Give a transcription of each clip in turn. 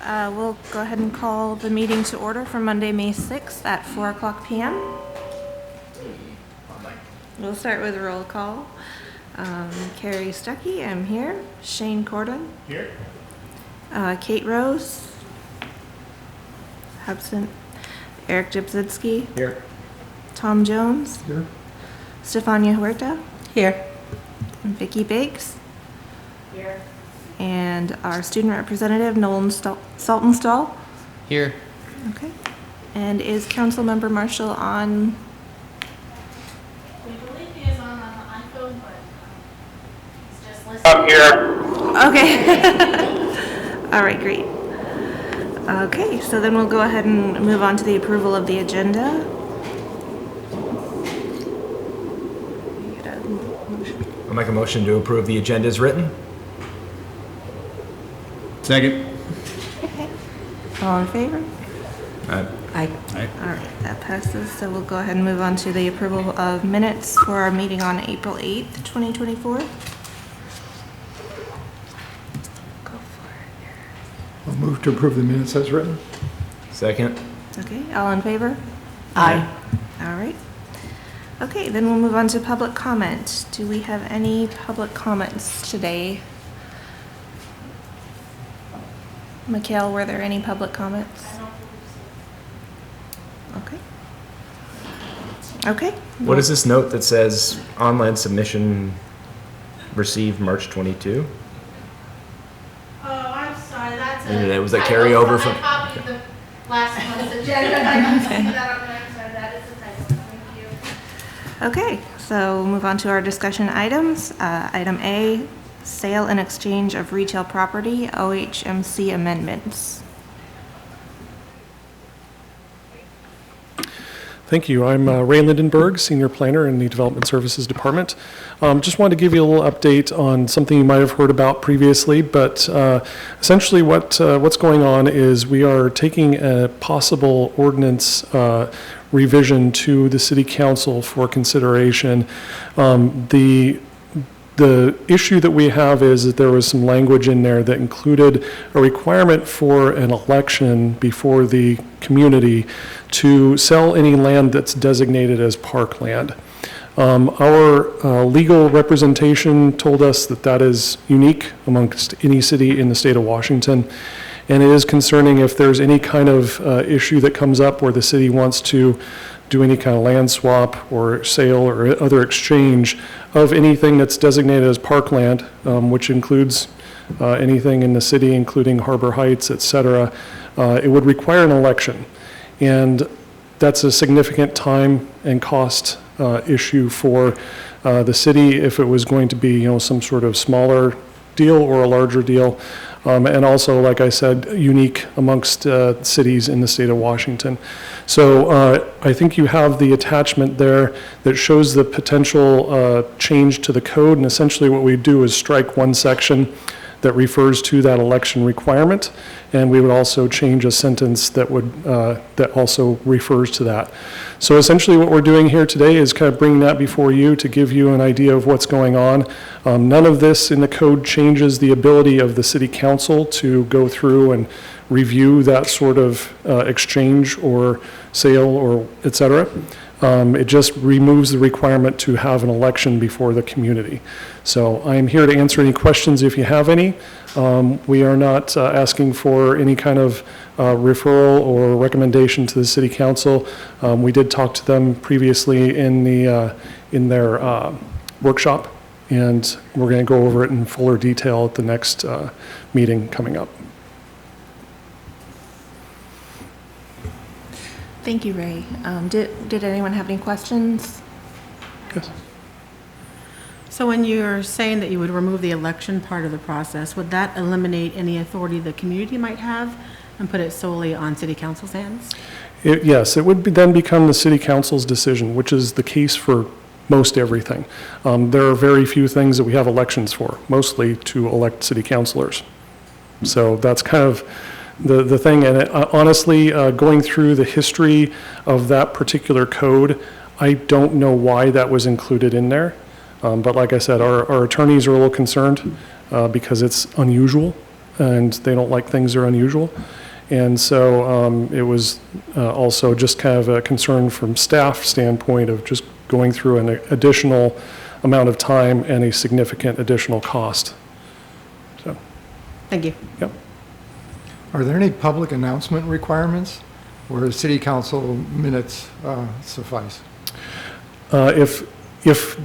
We'll go ahead and call the meeting to order for Monday, May 6th at 4 o'clock p.m. We'll start with a roll call. Carrie Stuckey, I'm here. Shane Corden. Here. Kate Rose. Absent. Eric Jabzitsky. Here. Tom Jones. Here. Stefania Huerta. Here. And Vicki Bakes. Here. And our student representative, Nolan Saltonstall. Here. Okay. And is Councilmember Marshall on? We believe he is on the iPhone, but he's just listening. I'm here. Okay. All right, great. Okay, so then we'll go ahead and move on to the approval of the agenda. I'll make a motion to approve the agenda as written. Second. All in favor? Aye. All right, that passes. So we'll go ahead and move on to the approval of minutes for our meeting on April 8th, 2024. Go for it. I'll move to approve the minutes as written. Second. Okay, all in favor? Aye. All right. Okay, then we'll move on to public comment. Do we have any public comments today? Mikhail, were there any public comments? Okay. Okay. What is this note that says online submission received March 22? Oh, I'm sorry, that's Maybe a. that was a typo carryover I from- copied the last month's agenda. I didn't see that on there, I'm sorry, that is a typo. Thank you. Okay, so we'll move on to our discussion items. Item A, sale and exchange of retail property, OHMC amendments. Thank you. I'm Ray Lindenberg, Senior Planner in the Development Services Department. Just wanted to give you a little update on something you might have heard about previously, but essentially what's going on is we are taking a possible ordinance revision to the City Council for consideration. The issue that we have is that there was some language in there that included a requirement for an election before the community to sell any land that's designated as parkland. Our legal representation told us that that is unique amongst any city in the state of Washington, and it is concerning if there's any kind of issue that comes up where the city wants to do any kind of land swap or sale or other exchange of anything that's designated as parkland, which includes anything in the city, including Harbor Heights, et cetera. It would require an election. And that's a significant time and cost issue for the city if it was going to be, some sort of smaller deal or a larger deal. And also, like I said, unique amongst cities in the state of Washington. So I think you have the attachment there that shows the potential change to the code. And essentially what we do is strike one section that refers to that election requirement. And we would also change a sentence that would that also refers to that. So essentially what we're doing here today is kind of bringing that before you to give you an idea of what's going on. None of this in the code changes the ability of the city council to go through and review that sort of exchange or sale or et cetera. It just removes the requirement to have an election before the community. So I am here to answer any questions if you have any. We are not asking for any kind of referral or recommendation to the city council. We did talk to them previously in their workshop, and we're going to go over it in fuller detail at the next meeting coming up. Thank you, Ray. Did anyone have any questions? Yes. So when you're saying that you would remove the election part of the process, would that eliminate any authority the community might have and put it solely on city council's hands? Yes, it would then become the city council's decision, which is the case for most everything. There are very few things that we have elections for, mostly to elect city councilors. So that's kind of the thing. And honestly, going through the history of that particular code, I don't know why that was included in there. But like I said, our attorneys are a little concerned because it's unusual. and they don't like things that are unusual. And so it was also just kind of a concern from staff standpoint of just going through an additional amount of time and a significant additional cost. So, Thank you. yep. Are there any public announcement requirements, or city council minutes suffice? If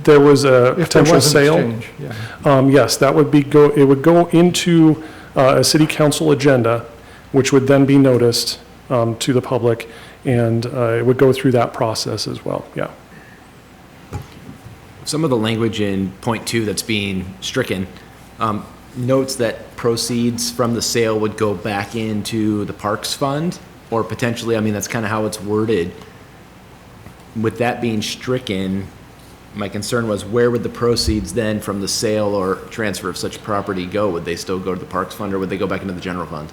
there was a If there potential was an sale, exchange, yeah. yes, that would be it would go into a city council agenda, which would then be noticed to the public, and it would go through that process as well, yeah. Some of the language in point 2 that's being stricken notes that proceeds from the sale would go back into the Parks Fund, or potentially, I mean, that's kind of how it's worded. With that being stricken, my concern was, where would the proceeds then from the sale or transfer of such property go? Would they still go to the Parks Fund, or would they go back into the general fund?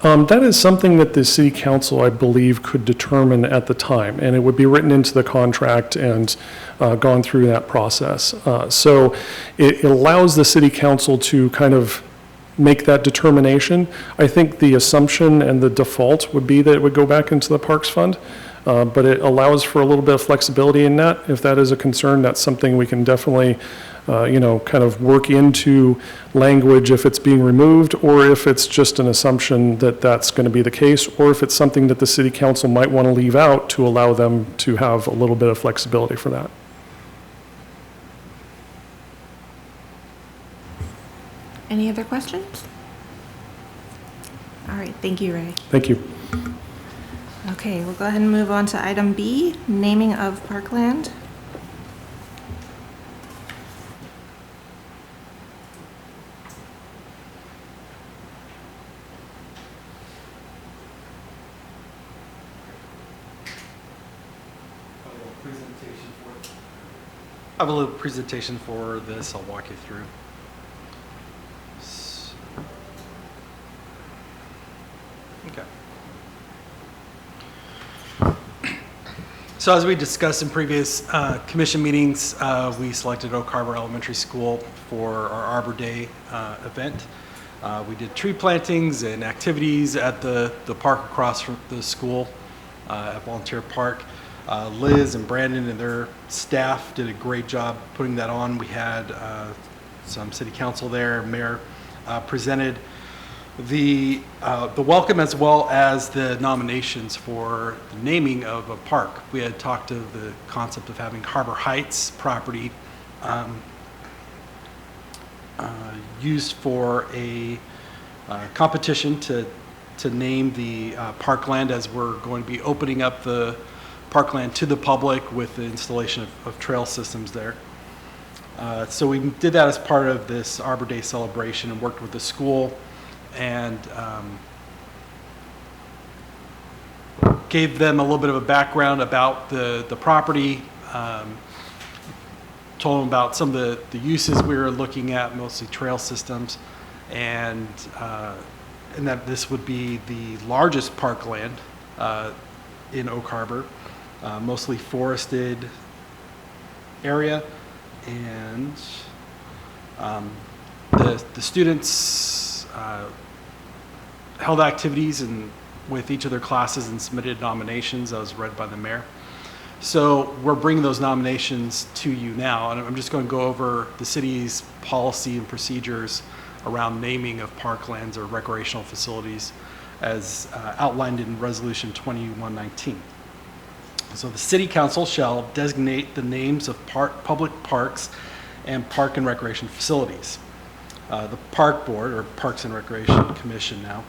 That is something that the city council, I believe, could determine at the time, and it would be written into the contract and gone through that process. So it allows the city council to kind of make that determination. I think the assumption and the default would be that it would go back into the Parks Fund, but it allows for a little bit of flexibility in that. If that is a concern, that's something we can definitely kind of work into language if it's being removed, or if it's just an assumption that that's going to be the case, or if it's something that the city council might want to leave out to allow them to have a little bit of flexibility for that. Any other questions? All right, thank you, Ray. Thank you. Okay, we'll go ahead and move on to item B, naming of parkland. I have a little presentation for this. I'll walk you through. Okay. So as we discussed in previous commission meetings, we selected Oak Harbor Elementary School for our Arbor Day event. We did tree plantings and activities at the park across from the school at Volunteer Park. Liz and Brandon and their staff did a great job putting that on. We had some city council there, mayor presented the welcome as well as the nominations for the naming of a park. We had talked of the concept of having Harbor Heights property used for a competition to name the parkland, as we're going to be opening up the parkland to the public with the installation of trail systems there. So we did that as part of this Arbor Day celebration and worked with the school and gave them a little bit of a background about the property, told them about some of the uses we were looking at, mostly trail systems, and that this would be the largest parkland in Oak Harbor, mostly forested area, and the students held activities and with each of their classes and submitted nominations that was read by the mayor. So we're bringing those nominations to you now, and I'm just going to go over the city's policy and procedures around naming of parklands or recreational facilities as outlined in Resolution 2119. So the City Council shall designate the names of public parks and park and recreation facilities. The Park Board, or Parks and Recreation Commission now,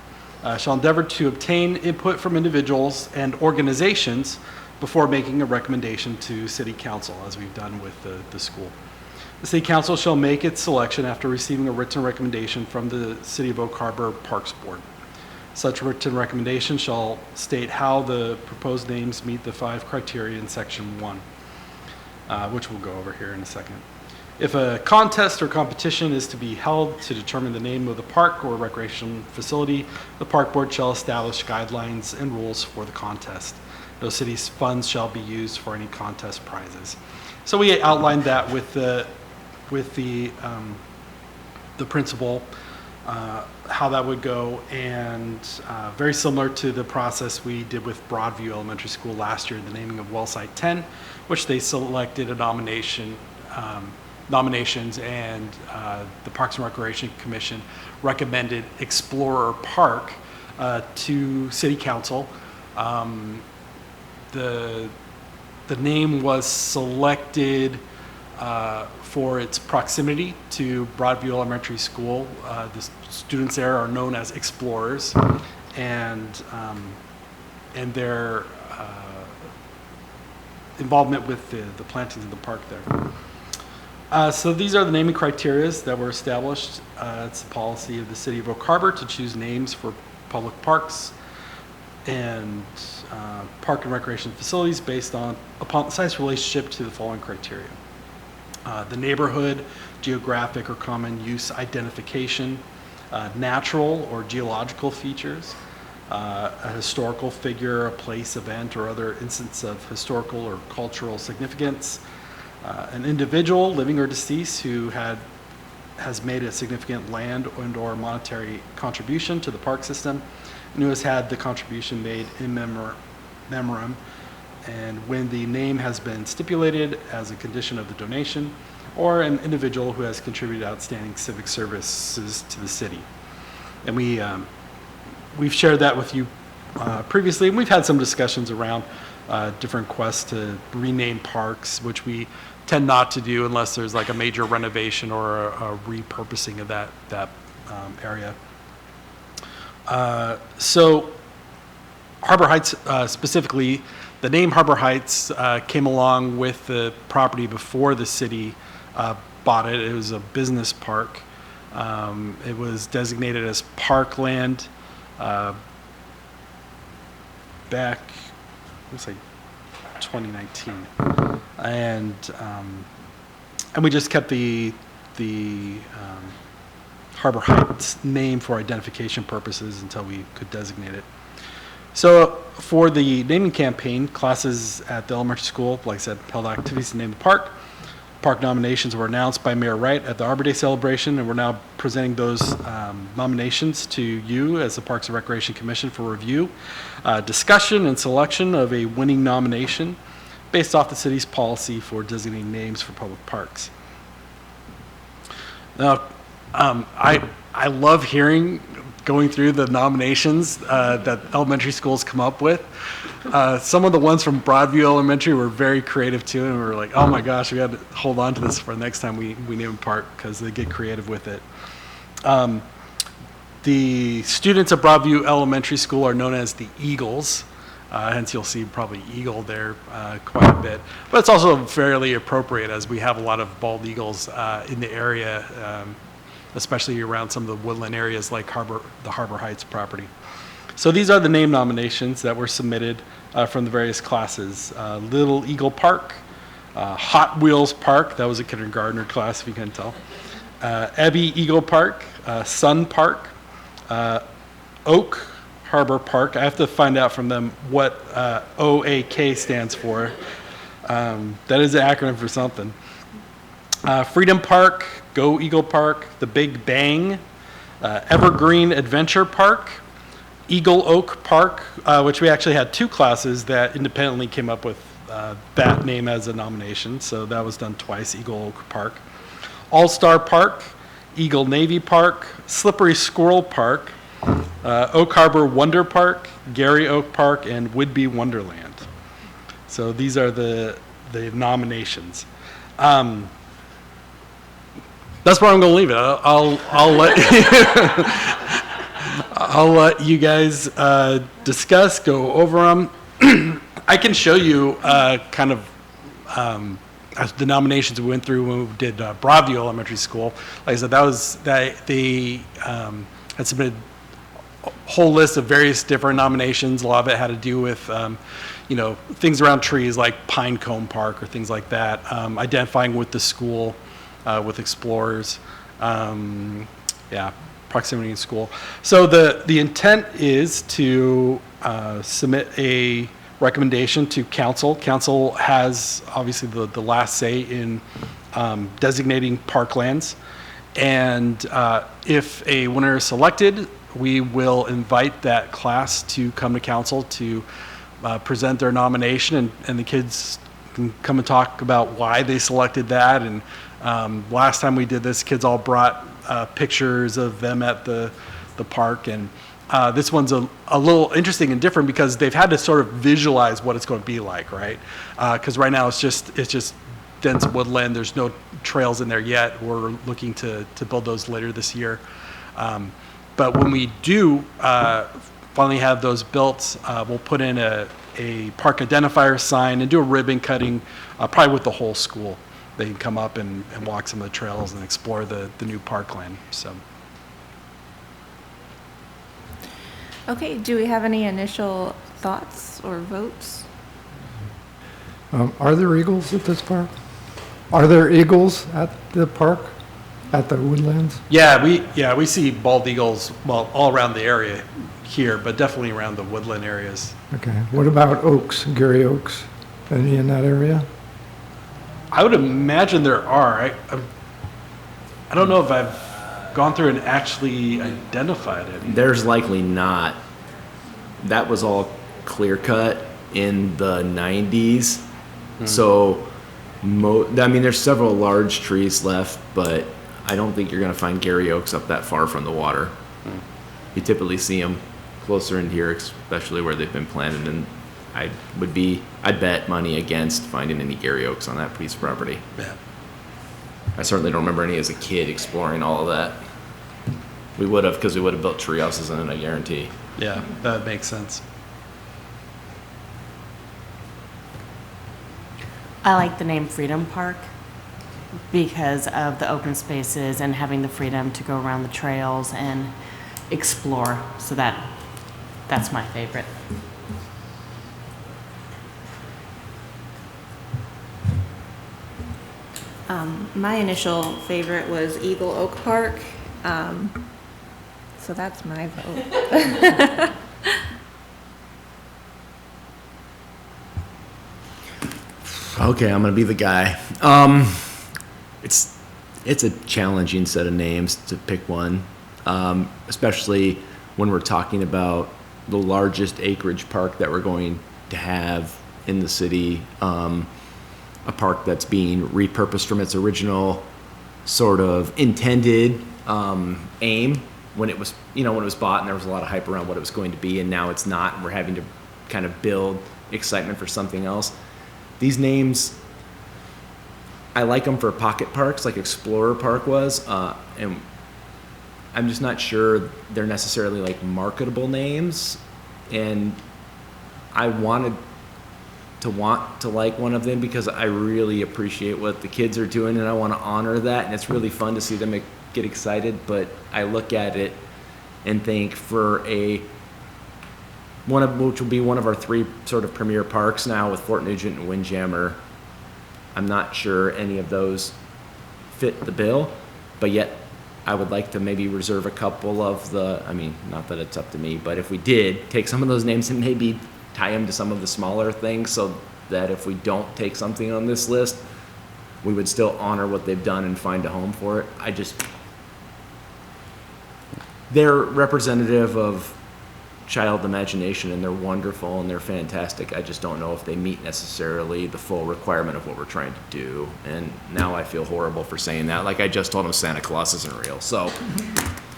shall endeavor to obtain input from individuals and organizations before making a recommendation to City Council, as we've done with the school. The City Council shall make its selection after receiving a written recommendation from the City of Oak Harbor Parks Board. Such written recommendation shall state how the proposed names meet the 5 criteria in Section 1, which we'll go over here in a second. If a contest or competition is to be held to determine the name of the park or recreation facility, the Park Board shall establish guidelines and rules for the contest. No city's funds shall be used for any contest prizes. So we outlined that with the principal how that would go, and very similar to the process we did with Broadview Elementary School last year, the naming of Wellsite 10, which they selected a nominations, and the Parks and Recreation Commission recommended Explorer Park to City Council. The name was selected for its proximity to Broadview Elementary School. The students there are known as Explorers, and their involvement with the plantings in the park there. So these are the naming criteria that were established. It's the policy of the City of Oak Harbor to choose names for public parks and park and recreation facilities based upon the site's relationship to the following criteria. The neighborhood, geographic or common use identification, natural or geological features, a historical figure, a place, event, or other instance of historical or cultural significance, an individual, living or deceased, who has made a significant land and/or monetary contribution to the park system, and who has had the contribution made in memoriam, and when the name has been stipulated as a condition of the donation, or an individual who has contributed outstanding civic services to the city. And we've shared that with you previously, and we've had some discussions around different requests to rename parks, which we tend not to do unless there's like a major renovation or a repurposing of that area. So Harbor Heights specifically, the name Harbor Heights came along with the property before the city bought it. It was a business park. It was designated as parkland back, looks like 2019, and we just kept the Harbor Heights name for identification purposes until we could designate it. So for the naming campaign, classes at the elementary school, like I said, held activities to name the park. Park nominations were announced by Mayor Wright at the Arbor Day celebration, and we're now presenting those nominations to you as the Parks and Recreation Commission for review, discussion, and selection of a winning nomination based off the city's policy for designating names for public parks. Now, I love going through the nominations that elementary schools come up with. Some of the ones from Broadview Elementary were very creative too, and we were like, oh my gosh, we had to hold on to this for the next time we name a park, because they get creative with it. The students at Broadview Elementary School are known as the Eagles, hence you'll see probably eagle there quite a bit. But it's also fairly appropriate, as we have a lot of bald eagles in the area, especially around some of the woodland areas like the Harbor Heights property. So these are the name nominations that were submitted from the various classes. Little Eagle Park, Hot Wheels Park, that was a kindergartner class if you couldn't tell, Ebby Eagle Park, Sun Park, Oak Harbor Park. I have to find out from them what OAK stands for. That is an acronym for something. Freedom Park, Go Eagle Park, The Big Bang, Evergreen Adventure Park, Eagle Oak Park, which we actually had two classes that independently came up with that name as a nomination, so that was done twice, Eagle Oak Park. All-Star Park, Eagle Navy Park, Slippery Squirrel Park, Oak Harbor Wonder Park, Gary Oak Park, and Whidbey Wonderland. So these are the nominations. That's where I'm going to leave it. I'll let you guys discuss, go over them. I can show you kind of the nominations we went through when we did Broadview Elementary School. Like I said, they had submitted a whole list of various different nominations. A lot of it had to do with things around trees like Pinecone Park or things like that, identifying with the school, with explorers, proximity in school. So the intent is to submit a recommendation to council. Council has obviously the last say in designating parklands, And if a winner is selected, we will invite that class to come to council to present their nomination, and the kids can come and talk about why they selected that. And last time we did this, kids all brought pictures of them at the park. And this one's a little interesting and different because they've had to sort of visualize what it's going to be like, right? Because right now it's just dense woodland. There's no trails in there yet. We're looking to build those later this year. But when we do finally have those built, we'll put in a park identifier sign and do a ribbon cutting, probably with the whole school. They can come up and walk some of the trails and explore the new parkland. So. Okay, do we have any initial thoughts or votes? Are there eagles at this park? Are there eagles at the park, at the woodlands? Yeah, we see bald eagles, well, all around the area here, but definitely around the woodland areas. Okay. What about oaks, Gary Oaks? Any in that area? I would imagine there are. I don't know if I've gone through and actually identified it. There's likely not. That was all clear cut in the 90s. So, I mean, there's several large trees left, but I don't think you're going to find Gary Oaks up that far from the water. You typically see them closer in here, especially where they've been planted, and I'd bet money against finding any Gary Oaks on that piece of property. Yeah. I certainly don't remember any as a kid exploring all of that. We would have, because we would have built tree houses in it, I guarantee. Yeah, that makes sense. I like the name Freedom Park because of the open spaces and having the freedom to go around the trails and explore. So that's my favorite. My initial favorite was Eagle Oak Park, so that's my vote. Okay, I'm gonna be the guy. It's a challenging set of names to pick one, especially when we're talking about the largest acreage park that we're going to have in the city. A park that's being repurposed from its original sort of intended aim when it was bought, and there was a lot of hype around what it was going to be, and now it's not, and we're having to kind of build excitement for something else. These names, I like them for pocket parks like Explorer Park was, and I'm just not sure they're necessarily like marketable names, and I want to like one of them because I really appreciate what the kids are doing, and I want to honor that, and it's really fun to see them get excited. But I look at it and think for which will be one of our three sort of premier parks now with Fort Nugent and Windjammer, I'm not sure any of those fit the bill, but yet I would like to maybe reserve a couple of not that it's up to me, but if we did take some of those names and maybe tie them to some of the smaller things so that if we don't take something on this list, we would still honor what they've done and find a home for it. They're representative of child imagination, and they're wonderful and they're fantastic. I just don't know if they meet necessarily the full requirement of what we're trying to do. And now I feel horrible for saying that. Like I just told them Santa Claus isn't real. So,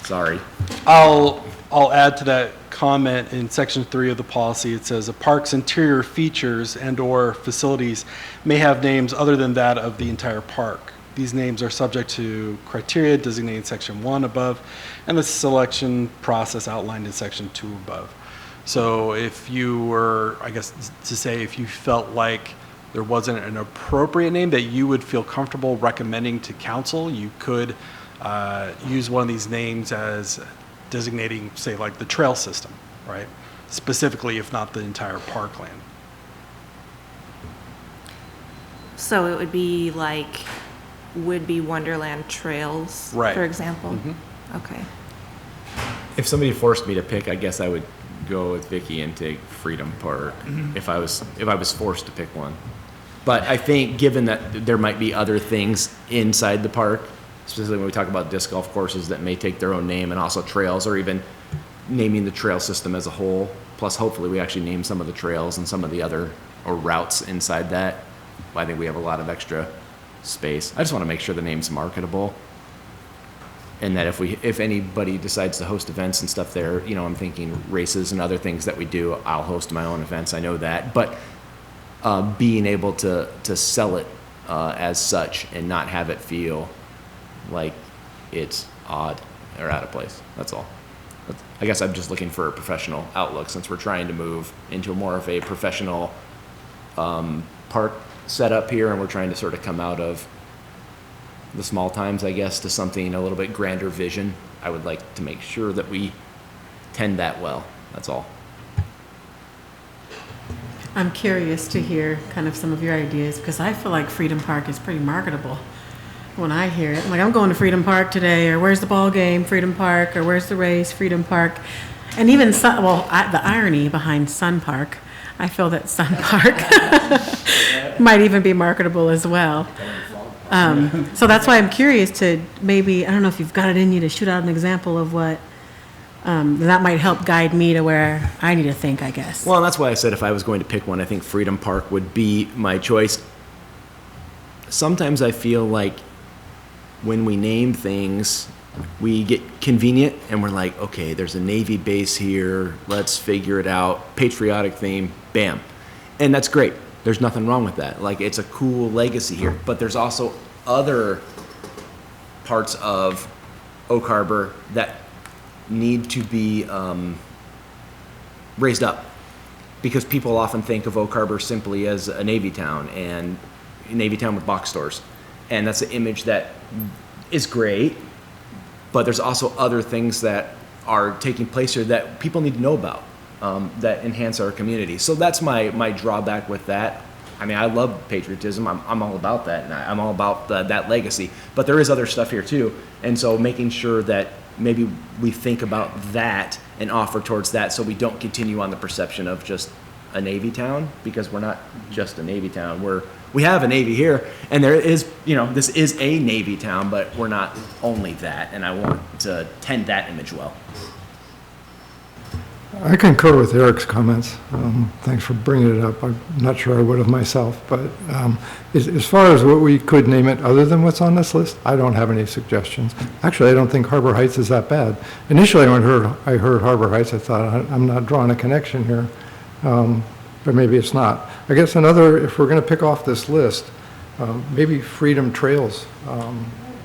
sorry. I'll add to that comment in section 3 of the policy. It says a park's interior features and/or facilities may have names other than that of the entire park. These names are subject to criteria designated in section 1 above and the selection process outlined in section 2 above. So if you were, I guess to say, if you felt like there wasn't an appropriate name that you would feel comfortable recommending to council, you could use one of these names as designating, say, like the trail system, right? Specifically, if not the entire parkland. So it would be like would-be Wonderland Trails, Right. for example? Mm-hmm. Okay. If somebody forced me to pick, I guess I would go with Vicky and take Freedom Park if I was forced to pick one. But I think given that there might be other things inside the park specifically when we talk about disc golf courses that may take their own name, and also trails, or even naming the trail system as a whole. Plus, hopefully, we actually name some of the trails and some of the other, or routes inside that. I think we have a lot of extra space. I just want to make sure the name's marketable. And that if anybody decides to host events and stuff there, you know, I'm thinking races and other things that we do, I'll host my own events, I know that. But being able to sell it as such and not have it feel like it's odd or out of place, that's all. I guess I'm just looking for a professional outlook, since we're trying to move into more of a professional park setup here, and we're trying to sort of come out of the small times, I guess, to something a little bit grander vision. I would like to make sure that we tend that well. That's all. I'm curious to hear kind of some of your ideas, because I feel like Freedom Park is pretty marketable. When I hear it, I'm like, I'm going to Freedom Park today, or where's the ball game, Freedom Park, or where's the race, Freedom Park. And even Sun, the irony behind Sun Park, I feel that Sun Park might even be marketable as well. So that's why I'm curious to maybe, I don't know if you've got it in you to shoot out an example of what, that might help guide me to where I need to think, I guess. Well, and that's why I said if I was going to pick one, I think Freedom Park would be my choice. Sometimes I feel like when we name things, we get convenient and we're like, okay, there's a Navy base here, let's figure it out, patriotic theme, bam. And that's great. There's nothing wrong with that. Like, it's a cool legacy here. But there's also other parts of Oak Harbor that need to be raised up, because people often think of Oak Harbor simply as a Navy town, and Navy town with box stores. And that's an image that is great, but there's also other things that are taking place here that people need to know about, that enhance our community. So that's my drawback with that. I mean, I love patriotism. I'm all about that, and I'm all about that legacy. But there is other stuff here too, and so making sure that maybe we think about that and offer towards that, so we don't continue on the perception of just a Navy town, because we're not just a Navy town. We have a Navy here, and there is, this is a Navy town, but we're not only that, and I want to tend that image well. I concur with Eric's comments. Thanks for bringing it up. I'm not sure I would have myself, but as far as what we could name it other than what's on this list, I don't have any suggestions. Actually, I don't think Harbor Heights is that bad. Initially, when I heard Harbor Heights, I thought, I'm not drawing a connection here, but maybe it's not. I guess if we're going to pick off this list, maybe Freedom Trails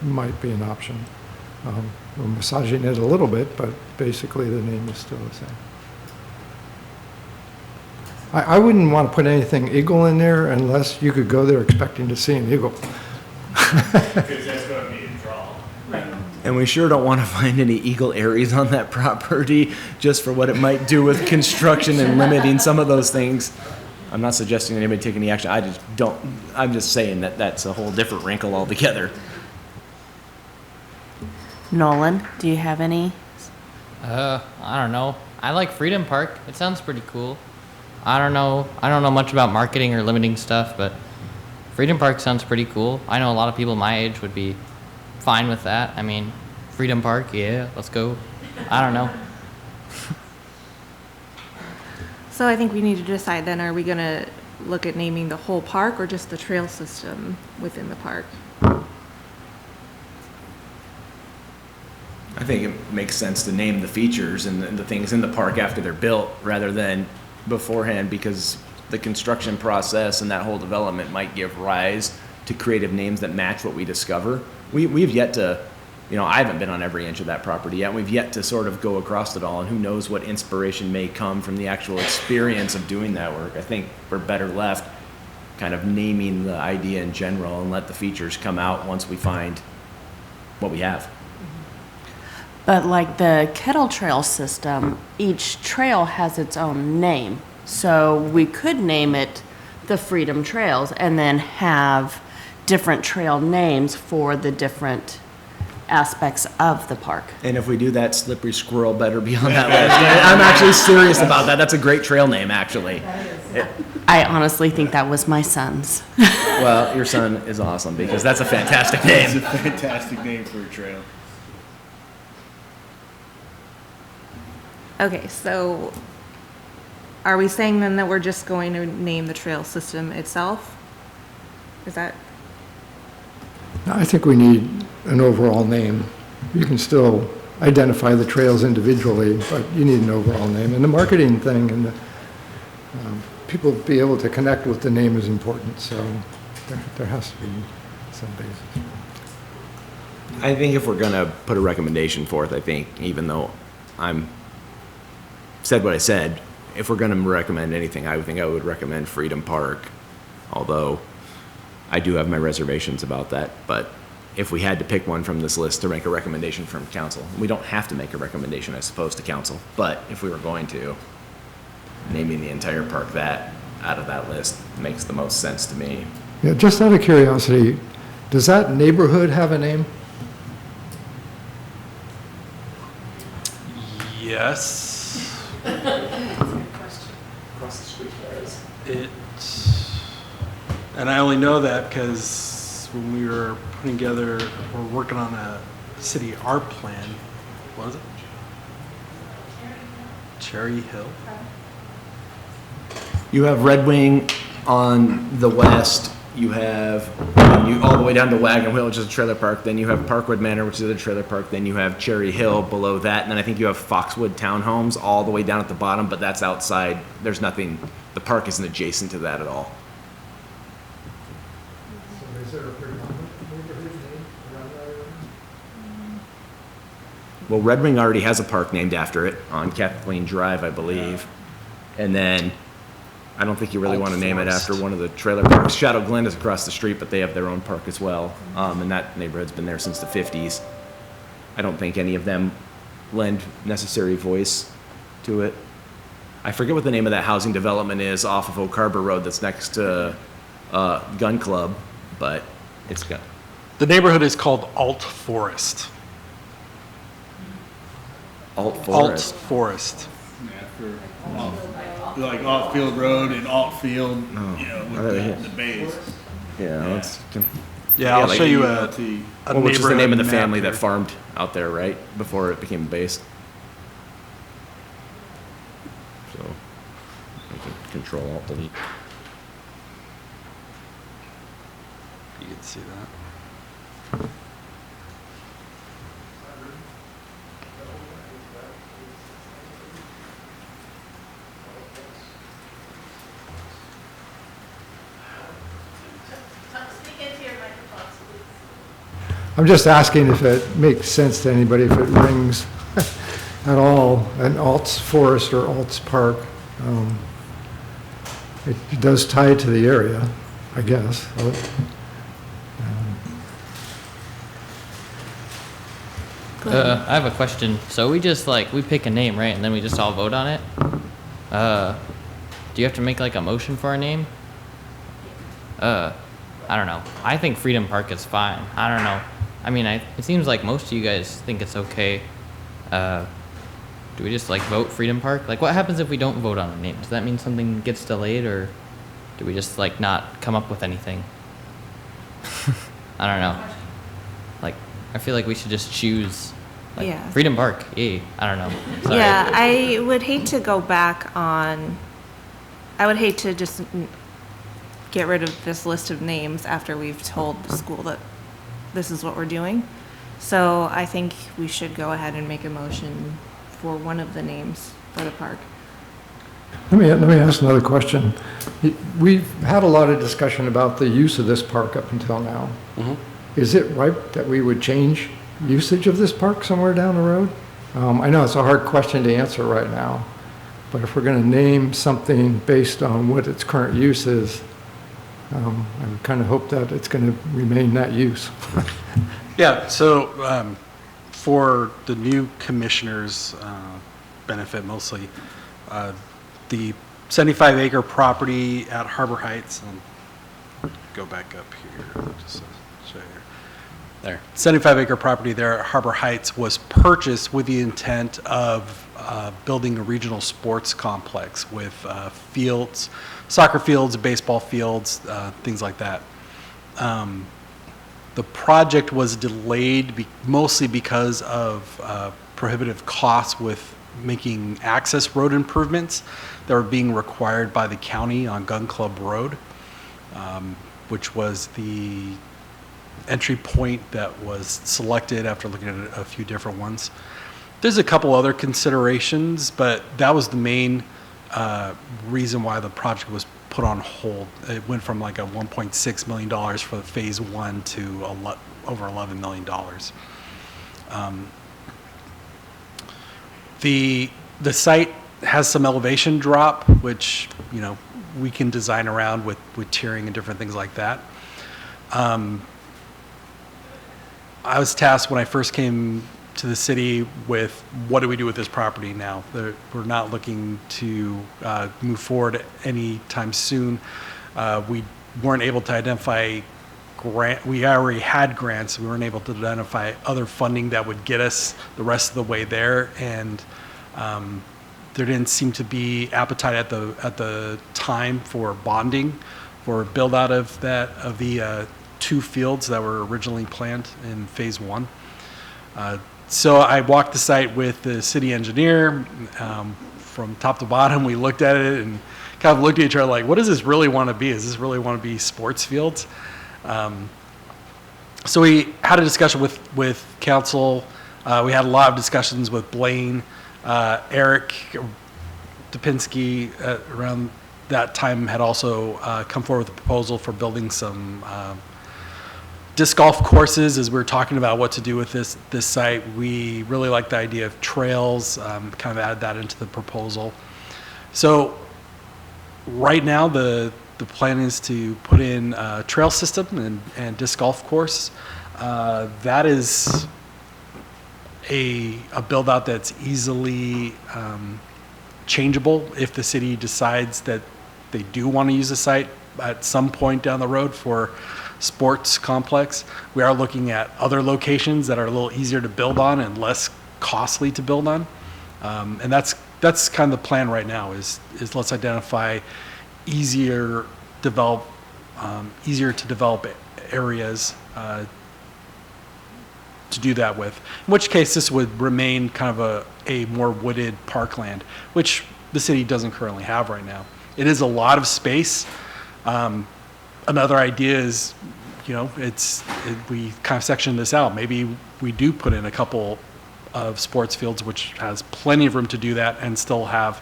might be an option. We're massaging it a little bit, but basically the name is still the same. I wouldn't want to put anything eagle in there unless you could go there expecting to see an eagle. Because that's going to be a draw. And we sure don't want to find any Eagle Aeries on that property, just for what it might do with construction and limiting some of those things. I'm not suggesting anybody take any action. I'm just saying that that's a whole different wrinkle altogether. Nolan, do you have any? I don't know. I like Freedom Park. It sounds pretty cool. I don't know much about marketing or limiting stuff, but Freedom Park sounds pretty cool. I know a lot of people my age would be fine with that. I mean, Freedom Park, yeah, let's go. I don't know. So I think we need to decide then, are we going to look at naming the whole park or just the trail system within the park? I think it makes sense to name the features and the things in the park after they're built rather than beforehand, because the construction process and that whole development might give rise to creative names that match what we discover. We've yet to, I haven't been on every inch of that property yet. We've yet to sort of go across it all, and who knows what inspiration may come from the actual experience of doing that work. I think we're better left kind of naming the idea in general and let the features come out once we find what we have. But like the Kettle Trail system, each trail has its own name. So we could name it the Freedom Trails and then have different trail names for the different aspects of the park. And if we do that, Slippery Squirrel better be on that list. I'm actually serious about that. That's a great trail name, actually. I honestly think that was my son's. Well, your son is awesome because that's a fantastic It's a name. fantastic name for a trail. Okay, so are we saying then that we're just going to name the trail system itself? Is that, I think we need an overall name. You can still identify the trails individually, but you need an overall name. And the marketing thing and the, people be able to connect with the name is important, so there has to be some basis. I think if we're gonna put a recommendation forth, I think, even though I'm, said what I said, if we're gonna recommend anything, I would think I would recommend Freedom Park, although I do have my reservations about that, but if we had to pick one from this list to make a recommendation from council, we don't have to make a recommendation, I suppose, to council, but if we were going to, naming the entire park that, out of that list, makes the most sense to me. Yeah, just out of curiosity, does that neighborhood have a name? Yes. It, and I only know that because when we were putting together, we're working on a city art plan, what was it? Cherry Hill? You have Red Wing on the west, you have, you all the way down to Wagon Wheel, which is a trailer park, then you have Parkwood Manor, which is a trailer park, then you have Cherry Hill below that, and then I think you have Foxwood Townhomes all the way down at the bottom, but that's outside, there's nothing, the park isn't adjacent to that at all. Is there a neighborhood name around that area? Well, Red Wing already has a park named after it on Kathleen Drive, I believe. And then, I don't think you really want to name it after one of the trailer parks. Shadow Glen is across the street, but they have their own park as well. And that neighborhood's been there since the 50s. I don't think any of them lend necessary voice to it. I forget what the name of that housing development is off of Oak Harbor Road that's next to Gun Club, but it's got, The neighborhood is called Alt Forest. Alt Alt Forest. Forest. Like Altfield Road and Altfield, you know, Oh, really? with the base. Yeah, let's, Yeah, I'll like show you ALT. a which is the name of the neighborhood family map that here. farmed out there, right? Before it became a base. So, I can control alt delete. You can see that. Speak into your microphones, please. I'm just asking if it makes sense to anybody, if it rings at all, an Alts Forest or Alts Park. It does tie to the area, I guess. I have a question. So we just like, we pick a name, right? And then we just all vote on it? Do you have to make like a motion for a name? I don't know. I think Freedom Park is fine. I don't know. I mean, it seems like most of you guys think it's okay. Do we just like vote Freedom Park? Like what happens if we don't vote on a name? Does that mean something gets delayed or do we just like not come up with anything? I don't know. Like, I feel like we should just choose like Yeah. Freedom Park. Yay. I don't know. Sorry. yeah, I would hate to go back on, I would hate to just get rid of this list of names after we've told the school that this is what we're doing. So I think we should go ahead and make a motion for one of the names for the park. Let me ask another question. We've had a lot of discussion about the use of this park up until now. Is it right that we would change usage of this park somewhere down the road? I know it's a hard question to answer right now, but if we're going to name something based on what its current use is, I would kind of hope that it's going to remain that use. Yeah, so for the new commissioners' benefit mostly, the 75-acre property at Harbor Heights, and go back up here, just to show you. there. 75-acre property there at Harbor Heights was purchased with the intent of building a regional sports complex with fields, soccer fields, baseball fields, things like that. The project was delayed mostly because of prohibitive costs with making access road improvements that were being required by the county on Gun Club Road, which was the entry point that was selected after looking at a few different ones. There's a couple other considerations, but that was the main reason why the project was put on hold. It went from like a $1.6 million for the phase one to over $11 million. The site has some elevation drop, which, you know, we can design around with tiering and different things like that. I was tasked when I first came to the city with what do we do with this property now? We're not looking to move forward anytime soon. We weren't able to identify we already had grants. We weren't able to identify other funding that would get us the rest of the way there, and there didn't seem to be appetite at the time for bonding for build out of the 2 fields that were originally planned in phase 1. So I walked the site with the city engineer from top to bottom. We looked at it and kind of looked at each other like, what does this really want to be? Does this really want to be sports fields? So we had a discussion with council. We had a lot of discussions with Blaine, Eric Dupinski around that time had also come forward with a proposal for building some disc golf courses. As we were talking about what to do with this site, we really like the idea of trails, kind of add that into the proposal. So right now the plan is to put in a trail system and disc golf course. That is a build out that's easily changeable if the city decides that they do want to use the site at some point down the road for sports complex. We are looking at other locations that are a little easier to build on and less costly to build on. And that's kind of the plan right now is let's identify easier to develop areas to do that with, in which case this would remain kind of a more wooded parkland, which the city doesn't currently have right now. It is a lot of space. Another idea is, you know, we kind of section this out. Maybe we do put in a couple of sports fields, which has plenty of room to do that and still have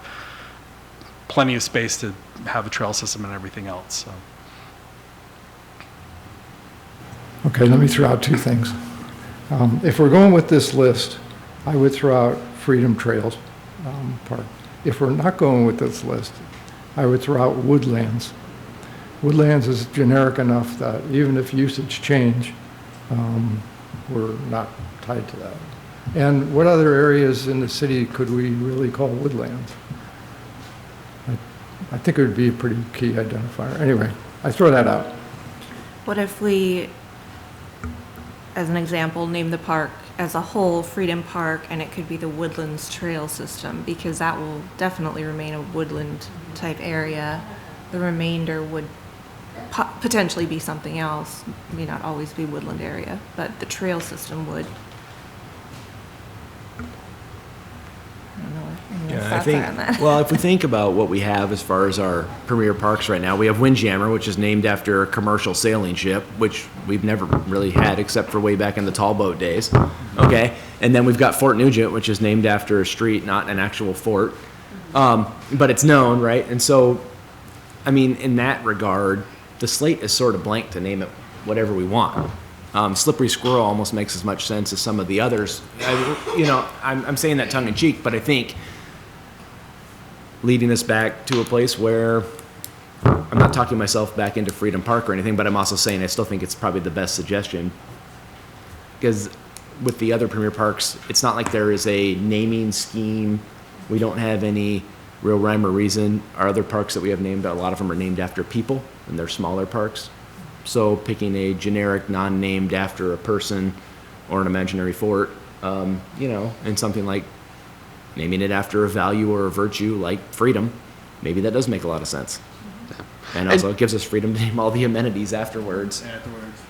plenty of space to have a trail system and everything else. So. Okay, let me throw out 2 things. If we're going with this list, I would throw out Freedom Trails Park. If we're not going with this list, I would throw out Woodlands. Woodlands is generic enough that even if usage change, we're not tied to that. And what other areas in the city could we really call woodlands? I think it would be a pretty key identifier. Anyway, I throw that out. What if we, as an example, name the park as a whole Freedom Park, and it could be the Woodlands Trail System, because that will definitely remain a woodland type area. The remainder would potentially be something else. May not always be woodland area, but the trail system would. I don't know what your Yeah, I thoughts think, are on that. well, if we think about what we have as far as our premier parks right now, we have Windjammer, which is named after a commercial sailing ship, which we've never really had except for way back in the tall boat days. Okay. And then we've got Fort Nugent, which is named after a street, not an actual fort. But it's known, right? And so, I mean, in that regard, the slate is sort of blank to name it whatever we want. Slippery Squirrel almost makes as much sense as some of the others. I'm saying that tongue in cheek, but I think leading us back to a place where I'm not talking myself back into Freedom Park or anything, but I'm also saying I still think it's probably the best suggestion. Because with the other premier parks, it's not like there is a naming scheme. We don't have any real rhyme or reason. Our other parks that we have named, a lot of them are named after people, and they're smaller parks. So picking a generic, non-named after a person or an imaginary fort, and something like naming it after a value or a virtue like freedom, maybe that does make a lot of sense. And also it gives us freedom to name all the amenities afterwards. Afterwards.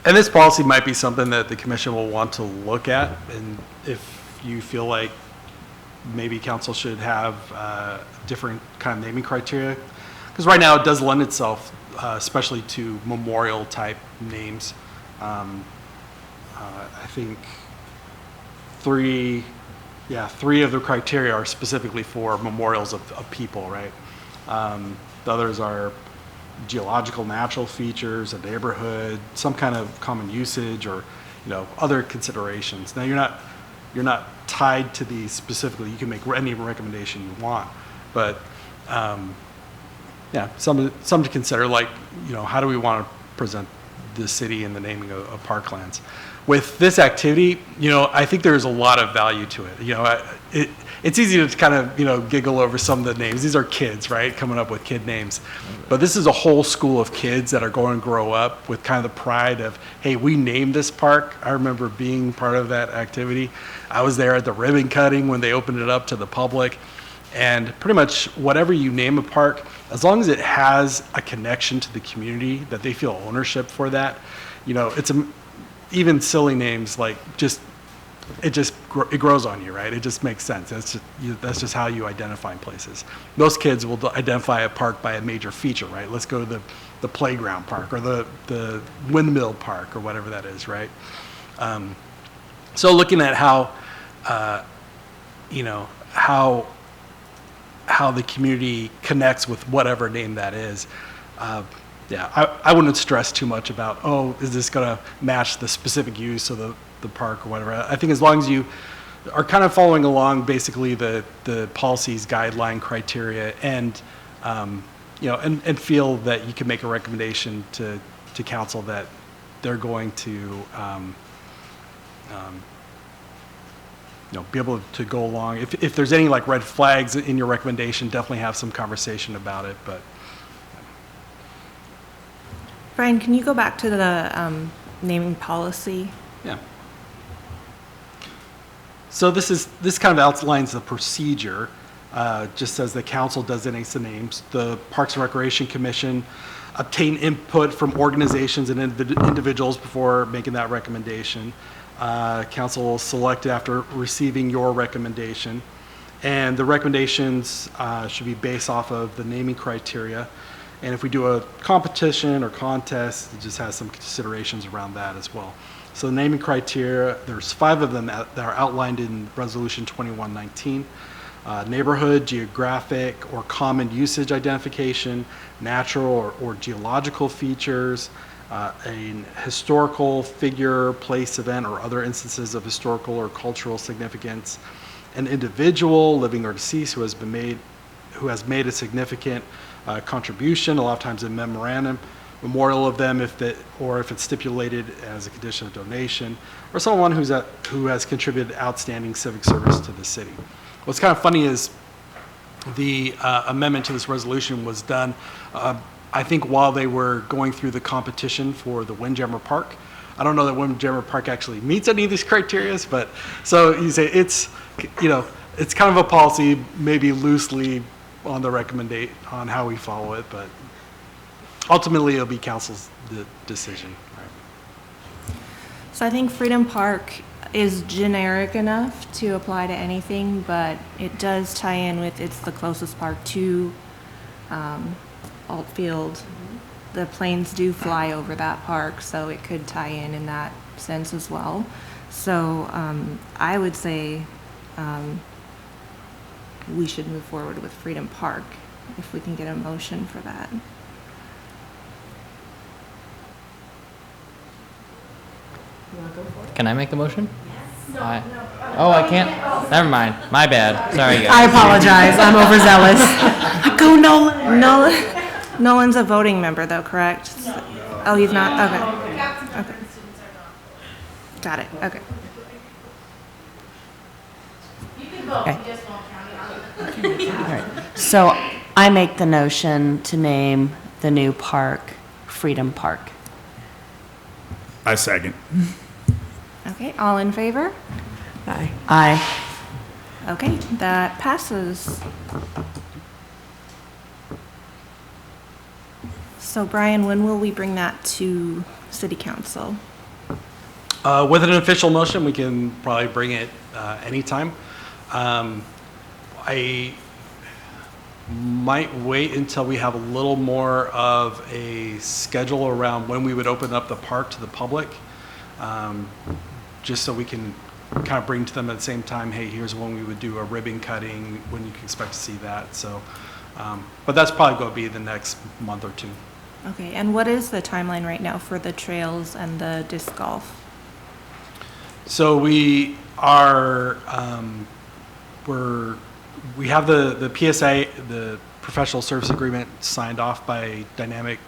And this policy might be something that the commission will want to look at, and if you feel like maybe council should have different kind of naming criteria, because right now it does lend itself, especially to memorial type names. I think three of the criteria are specifically for memorials of people, right? The others are geological, natural features, a neighborhood, some kind of common usage, or other considerations. Now you're not tied to these specifically. You can make any recommendation you want, but some to consider, like how do we want to present the city and the naming of parklands. With this activity, I think there's a lot of value to it. It's easy to kind of, giggle over some of the names. These are kids, right? Coming up with kid names. But this is a whole school of kids that are going to grow up with kind of the pride of, hey, we named this park. I remember being part of that activity. I was there at the ribbon cutting when they opened it up to the public. And pretty much whatever you name a park, as long as it has a connection to the community, that they feel ownership for that, even silly names like it grows on you, right? It just makes sense. That's just how you identify places. Most kids will identify a park by a major feature, right? Let's go to the playground park or the windmill park or whatever that is, right? So looking at how the community connects with whatever name that is. I wouldn't stress too much about, is this going to match the specific use of the park or whatever. I think as long as you are kind of following along basically the policies, guideline criteria, and and feel that you can make a recommendation to council that they're going to be able to go along. If there's any like red flags in your recommendation, definitely have some conversation about it. But Brian, can you go back to the naming policy? yeah. So this kind of outlines the procedure. Just says the council designates the names. The Parks and Recreation Commission obtain input from organizations and individuals before making that recommendation. Council will select after receiving your recommendation. And the recommendations should be based off of the naming criteria. And if we do a competition or contest, it just has some considerations around that as well. So the naming criteria, there's 5 of them that are outlined in Resolution 2119. Neighborhood, geographic, or common usage identification, natural or geological features, a historical figure, place, event, or other instances of historical or cultural significance, an individual, living or deceased, who has made a significant contribution, a lot of times a memorial of them, if it's stipulated as a condition of donation, or someone who has contributed outstanding civic service to the city. What's kind of funny is the amendment to this resolution was done, I think, while they were going through the competition for the Windjammer Park. I don't know that Windjammer Park actually meets any of these criteria, but so you say it's kind of a policy, maybe loosely on the recommendation on how we follow it, but ultimately it'll be council's decision. Right? So I think Freedom Park is generic enough to apply to anything, but it does tie in with, it's the closest park to Altfield. The planes do fly over that park, so it could tie in that sense as well. So I would say we should move forward with Freedom Park if we can get a motion for that. Can I make the motion? Yes. I can't? Never mind. My bad. Sorry, guys. I apologize. I'm overzealous. Go Nolan. Nolan's a voting member though, correct? Oh, he's not? Okay. Okay. Got it. Okay. You can vote, Okay. you just won't count it on. So I make the notion to name the new park Freedom Park. I second. Okay, all in favor? Aye. Aye. Okay, that passes. So Brian, when will we bring that to city council? With an official motion, we can probably bring it anytime. I might wait until we have a little more of a schedule around when we would open up the park to the public, just so we can kind of bring to them at the same time, hey, here's when we would do a ribbon cutting, when you can expect to see that. So, but that's probably going to be the next month or two. Okay, and what is the timeline right now for the trails and the disc golf? So we are, we have the PSA, the professional service agreement signed off by Dynamic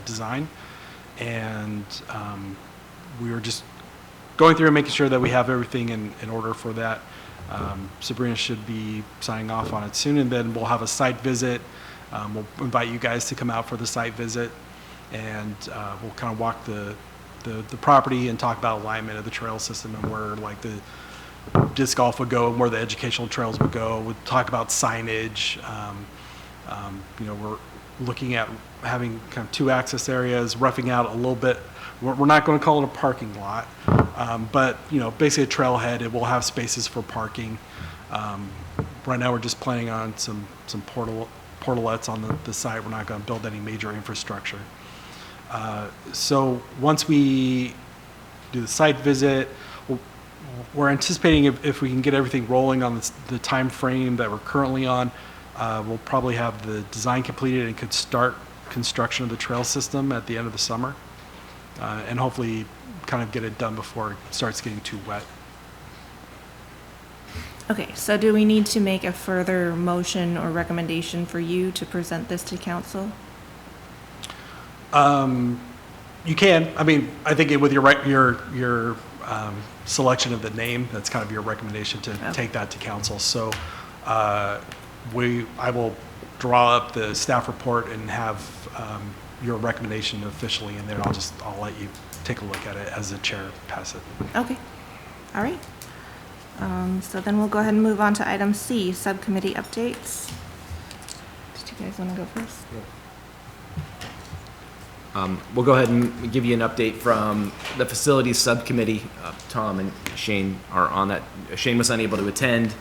Design. And we were just going through and making sure that we have everything in order for that. Sabrina should be signing off on it soon, and then we'll have a site visit. We'll invite you guys to come out for the site visit, and we'll kind of walk the property and talk about alignment of the trail system and where like the disc golf would go and where the educational trails would go. We'll talk about signage. You know, we're looking at having kind of 2 access areas, roughing out a little bit. We're not going to call it a parking lot, but you know, basically a trailhead. It will have spaces for parking. Right now, we're just planning on some portalets on the site. We're not going to build any major infrastructure. So once we do the site visit, we're anticipating if we can get everything rolling on the time frame that we're currently on, we'll probably have the design completed and could start construction of the trail system at the end of the summer, and hopefully kind of get it done before it starts getting too wet. Okay, so do we need to make a further motion or recommendation for you to present this to council? You can. I mean, I think with your selection of the name, that's kind of your recommendation to take that to council. So I will draw up the staff report and have your recommendation officially in there. I'll let you take a look at it as the chair pass it. Okay, all right. So then we'll go ahead and move on to item C, subcommittee updates. Did you guys want to go first? We'll go ahead and give you an update from the facilities subcommittee. Tom and Shane are on that. Shane was unable to attend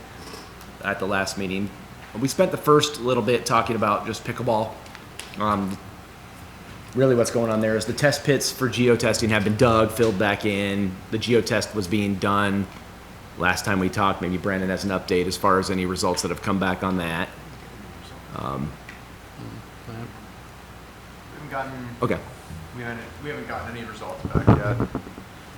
at the last meeting. We spent the first little bit talking about just pickleball. Really what's going on there is the test pits for geotesting have been dug, filled back in. The geotest was being done last time we talked. Maybe Brandon has an update as far as any results that have come back on that. Okay. We haven't gotten any results back yet.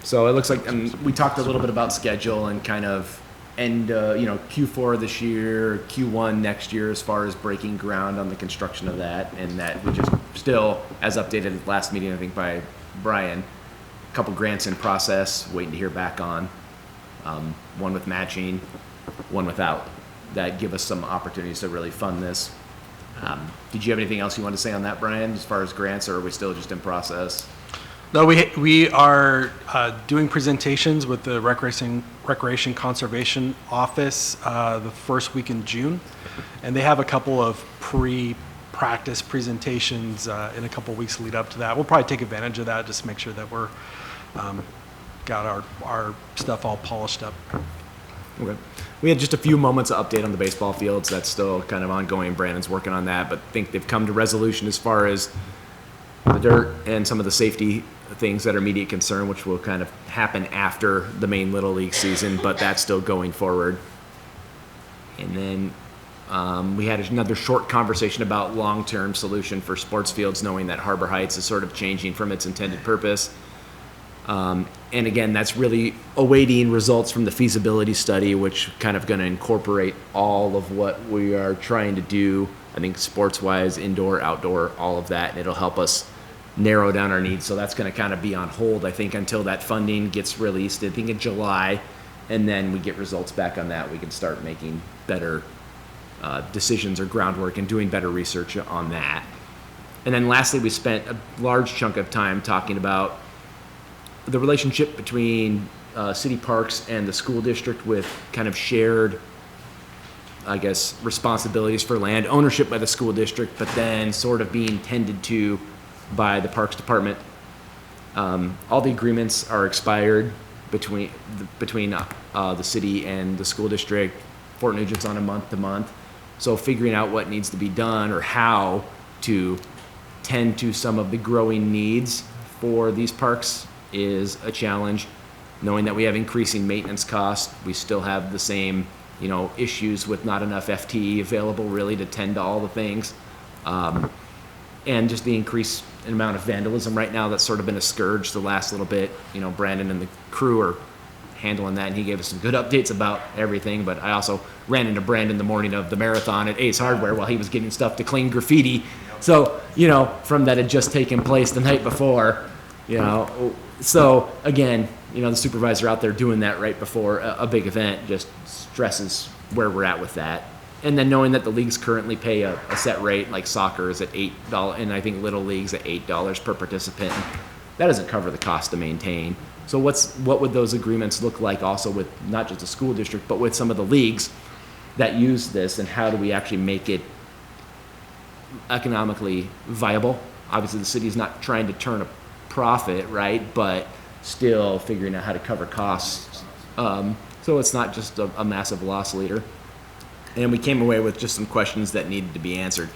So it looks like we talked a little bit about schedule and kind of end, Q4 this year, Q1 next year as far as breaking ground on the construction of that. And that we just still, as updated at last meeting, I think by Brian, a couple grants in process, waiting to hear back on. One with matching, one without. That give us some opportunities to really fund this. Did you have anything else you want to say on that, Brian, as far as grants, or are we still just in process? No, we are doing presentations with the Recreation Conservation Office the first week in June, and they have a couple of pre-practice presentations in a couple weeks lead up to that. We'll probably take advantage of that just to make sure that we're got our stuff all polished up. Okay. We had just a few moments of update on the baseball fields. That's still kind of ongoing. Brandon's working on that, but I think they've come to resolution as far as the dirt and some of the safety things that are immediate concern, which will kind of happen after the main Little League season, but that's still going forward. And then we had another short conversation about long-term solution for sports fields, knowing that Harbor Heights is sort of changing from its intended purpose. And again, that's really awaiting results from the feasibility study, which kind of going to incorporate all of what we are trying to do, I think sports-wise, indoor, outdoor, all of that, and it'll help us narrow down our needs. So that's going to kind of be on hold, I think, until that funding gets released, I think in July, and then we get results back on that. We can start making better decisions or groundwork and doing better research on that. And then lastly, we spent a large chunk of time talking about the relationship between city parks and the school district with kind of shared, I guess, responsibilities for land ownership by the school district, but then sort of being tended to by the Parks Department. All the agreements are expired between the city and the school district. Fort Nugent's on a month-to-month. So figuring out what needs to be done or how to tend to some of the growing needs for these parks is a challenge. Knowing that we have increasing maintenance costs, we still have the same, issues with not enough FTE available really to tend to all the things. And just the increased amount of vandalism right now that's sort of been a scourge the last little bit. Brandon and the crew are handling that, and he gave us some good updates about everything. But I also ran into Brandon the morning of the marathon at Ace Hardware while he was getting stuff to clean graffiti. So, from that had just taken place the night before, So again, the supervisor out there doing that right before a big event just stresses where we're at with that. And then knowing that the leagues currently pay a set rate, like soccer is at $8, and I think Little League's at $8 per participant. That doesn't cover the cost to maintain. So what would those agreements look like also with not just the school district, but with some of the leagues that use this, and how do we actually make it economically viable? Obviously, the city's not trying to turn a profit, right? But still figuring out how to cover costs. So it's not just a massive loss leader. And we came away with just some questions that needed to be answered.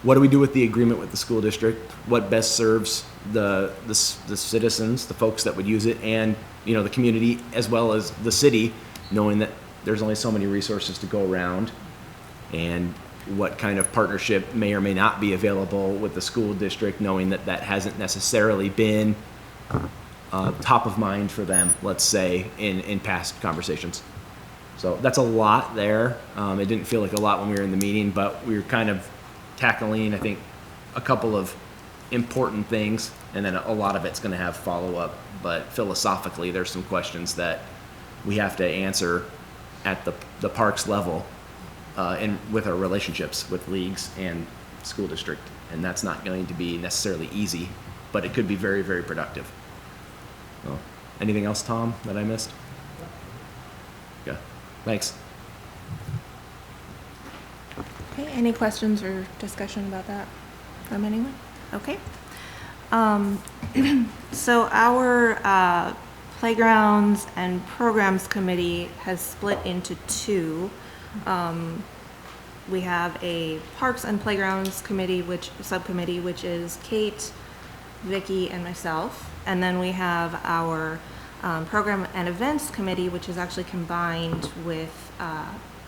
What do we do with the agreement with the school district? What best serves the citizens, the folks that would use it, and the community as well as the city, knowing that there's only so many resources to go around, and what kind of partnership may or may not be available with the school district, knowing that that hasn't necessarily been top of mind for them, let's say, in past conversations. So that's a lot there. It didn't feel like a lot when we were in the meeting, but we were kind of tackling, I think, a couple of important things, and then a lot of it's going to have follow-up. But philosophically, there's some questions that we have to answer at the parks level and with our relationships with leagues and school district. And that's not going to be necessarily easy, but it could be very, very productive. Well, anything else, Tom, that I missed? Yeah, thanks. Okay, any questions or discussion about that from anyone? Okay. So our Playgrounds and Programs Committee has split into two. We have a Parks and Playgrounds Committee, subcommittee, which is Kate, Vicky, and myself. And then we have our Program and Events Committee, which is actually combined with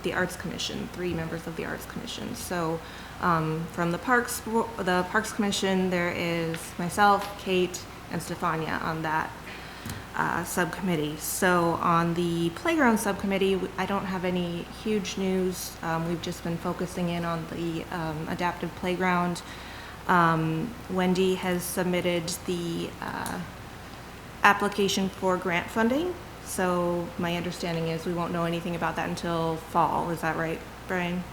the Arts Commission, 3 members of the Arts Commission. So from the Parks Commission, there is myself, Kate, and Stefania on that subcommittee. So on the Playground Subcommittee, I don't have any huge news. We've just been focusing in on the adaptive playground. Wendy has submitted the application for grant funding. So my understanding is we won't know anything about that until fall. Is that right, Brian?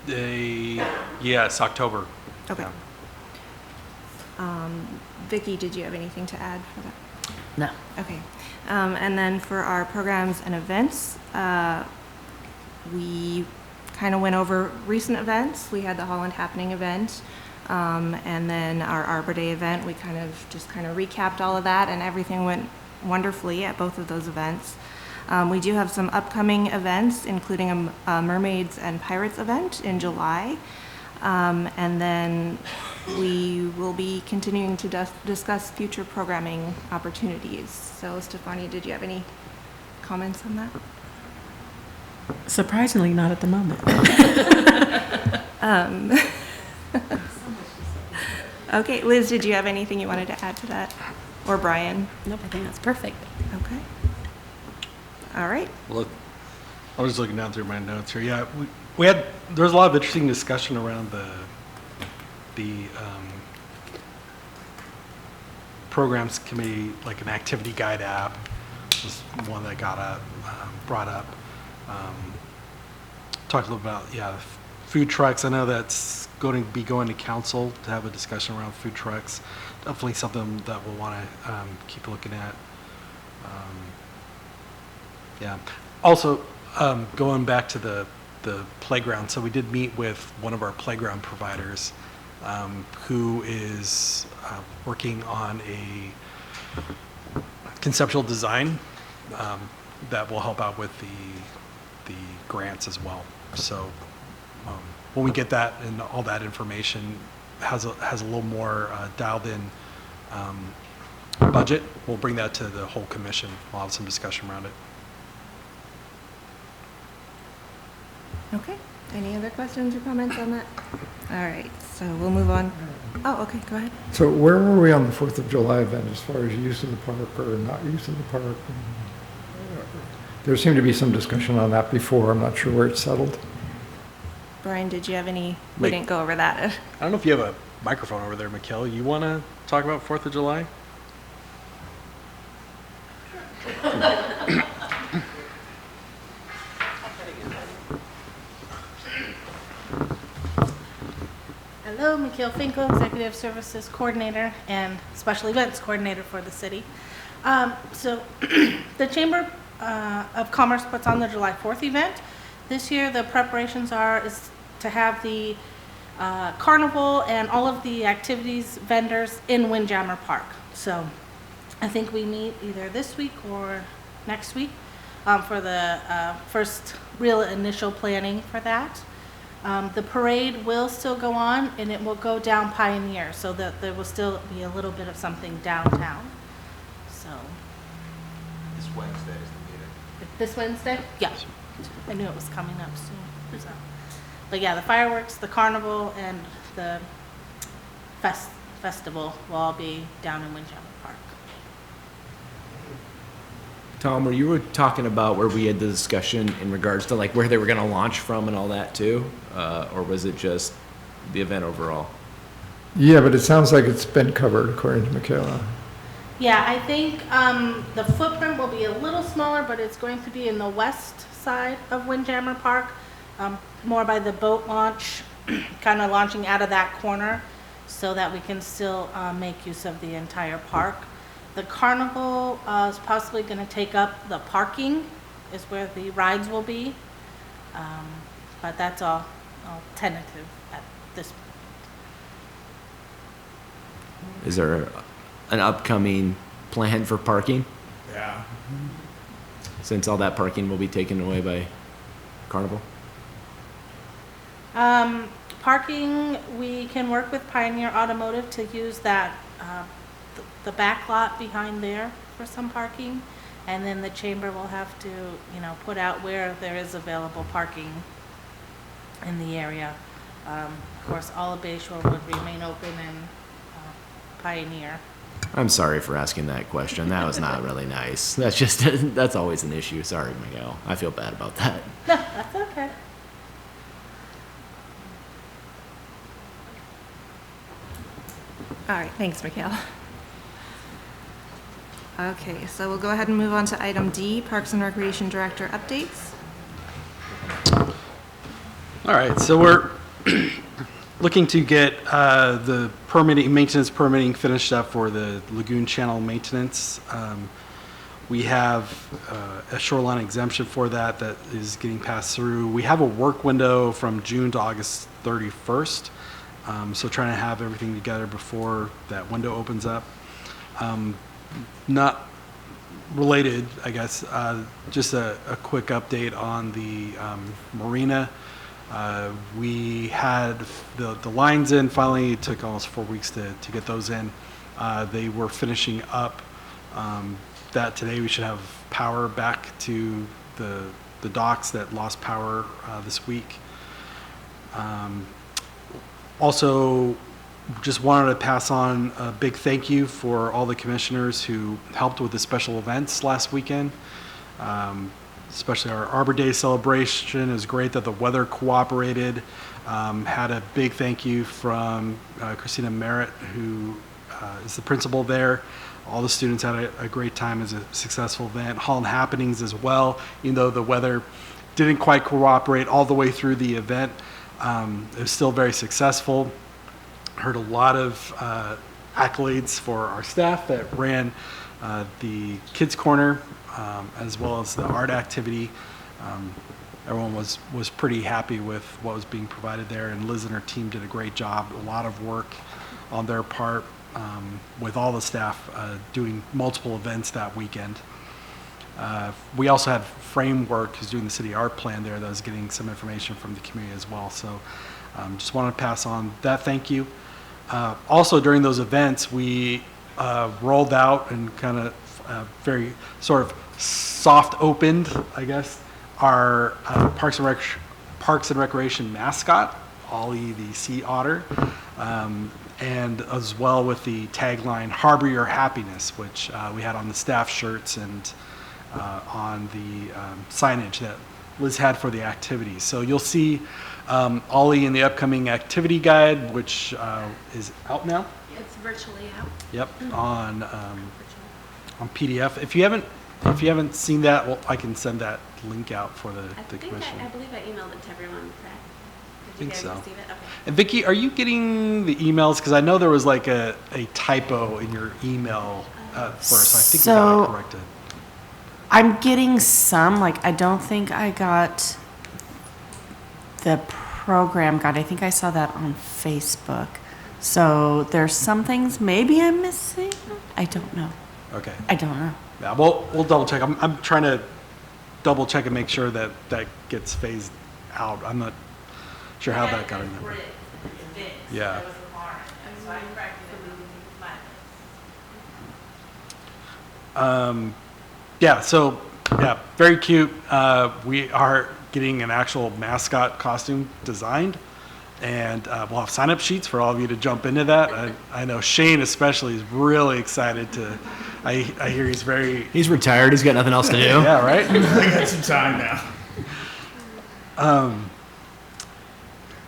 Yes, October. Okay. Yeah. Vicky, did you have anything to add for that? No. Okay. And then for our programs and events, we kind of went over recent events. We had the Holland Happening event, and then our Arbor Day event. We kind of recapped all of that, and everything went wonderfully at both of those events. We do have some upcoming events, including a Mermaids and Pirates event in July. And then we will be continuing to discuss future programming opportunities. So, Stefania, did you have any comments on that? Surprisingly, not at the moment. Okay, Liz, did you have anything you wanted to add to that? Or Brian? Nope, I think that's perfect. Okay. All right. Look, I was just looking down through my notes here. Yeah, there was a lot of interesting discussion around the programs committee, like an activity guide app was one that got brought up. Talked a little about, the food trucks. I know that's going to be going to council to have a discussion around food trucks. Definitely something that we'll want to keep looking at. Yeah. Also, going back to the playground, so we did meet with one of our playground providers who is working on a conceptual design that will help out with the grants as well. So when we get that and all that information has a little more dialed in budget, we'll bring that to the whole commission. We'll have some discussion around it. Okay. Any other questions or comments on that? All right, so we'll move on. Oh, okay, go ahead. So where were we on the 4th of July event as far as use of the park or not use of the park? There seemed to be some discussion on that before. I'm not sure where it's settled. Brian, did you have any, we Wait. didn't go over that. I don't know if you have a microphone over there, Mikhail. You want to talk about 4th of July? Hello, Mikhail Finkel, Executive Services Coordinator and Special Events Coordinator for the city. So the Chamber of Commerce puts on the July 4th event. This year, the preparations is to have the carnival and all of the activities vendors in Windjammer Park. So I think we meet either this week or next week for the first real initial planning for that. The parade will still go on, and it will go down Pioneer, so that there will still be a little bit of something downtown. So This Wednesday is the meeting. this Wednesday, yeah, I knew it was coming up soon. So. But yeah, the fireworks, the carnival, and the festival will all be down in Windjammer Park. Tom, were you talking about where we had the discussion in regards to like where they were going to launch from and all that too? Or was it just the event overall? Yeah, but it sounds like it's been covered, according to Michaela. Yeah, I think the footprint will be a little smaller, but it's going to be in the west side of Windjammer Park, more by the boat launch, kind of launching out of that corner so that we can still make use of the entire park. The carnival is possibly going to take up the parking, is where the rides will be, but that's all tentative at this point. Is there an upcoming plan for parking? Yeah. Since all that parking will be taken away by Carnival? Parking, we can work with Pioneer Automotive to use that, the back lot behind there for some parking. And then the chamber will have to, put out where there is available parking in the area. Of course, all of Bay Shore would remain open and Pioneer. I'm sorry for asking that question. That was not really nice. That's always an issue. Sorry, Miguel. I feel bad about that. No, that's okay. All right, thanks, Mikhail. Okay, so we'll go ahead and move on to item D, Parks and Recreation Director updates. All right, so we're looking to get the maintenance permitting finished up for the Lagoon Channel maintenance. We have a shoreline exemption for that is getting passed through. We have a work window from June to August 31st, so trying to have everything together before that window opens up. Not related, I guess, just a quick update on the marina. We had the lines in finally. It took almost 4 weeks to get those in. They were finishing up that today. We should have power back to the docks that lost power this week. Also, just wanted to pass on a big thank you for all the commissioners who helped with the special events last weekend. Especially our Arbor Day celebration. It was great that the weather cooperated. Had a big thank you from Christina Merritt, who is the principal there. All the students had a great time. It was a successful event. Holland Happenings as well, even though the weather didn't quite cooperate all the way through the event. It was still very successful. Heard a lot of accolades for our staff that ran the Kids Corner, as well as the art activity. Everyone was pretty happy with what was being provided there, and Liz and her team did a great job. A lot of work on their part with all the staff doing multiple events that weekend. We also had Framework, who's doing the city art plan there, that was getting some information from the community as well. So just wanted to pass on that thank you. Also during those events, we rolled out and kind of very sort of soft opened, I guess, our Parks and Recreation mascot, Ollie the Sea Otter, and as well with the tagline "Harbor Your Happiness," which we had on the staff shirts and on the signage that Liz had for the activities. So you'll see Ollie in the upcoming activity guide, which is out now. It's virtually out. Yep, on PDF. If you haven't seen that, well, I can send that link out for the commission. I believe I emailed it to everyone, correct? Did Think you guys so. receive it? Okay. And Vicky, are you getting the emails? Because I know there was like a typo in your email first. I think we got it corrected. I'm getting some, like, I don't think I got the program guide. I think I saw that on Facebook. So there's some things maybe I'm missing. I don't know. Okay. I don't know. Yeah, we'll double check. I'm trying to double check and make sure that gets phased out. I'm not sure how that got in there. Yeah. Yeah, so, yeah, very cute. We are getting an actual mascot costume designed, and we'll have sign-up sheets for all of you to jump into that. I know Shane especially is really excited to, I hear he's very... He's retired. He's got nothing else to do. Yeah, right? I got some time now.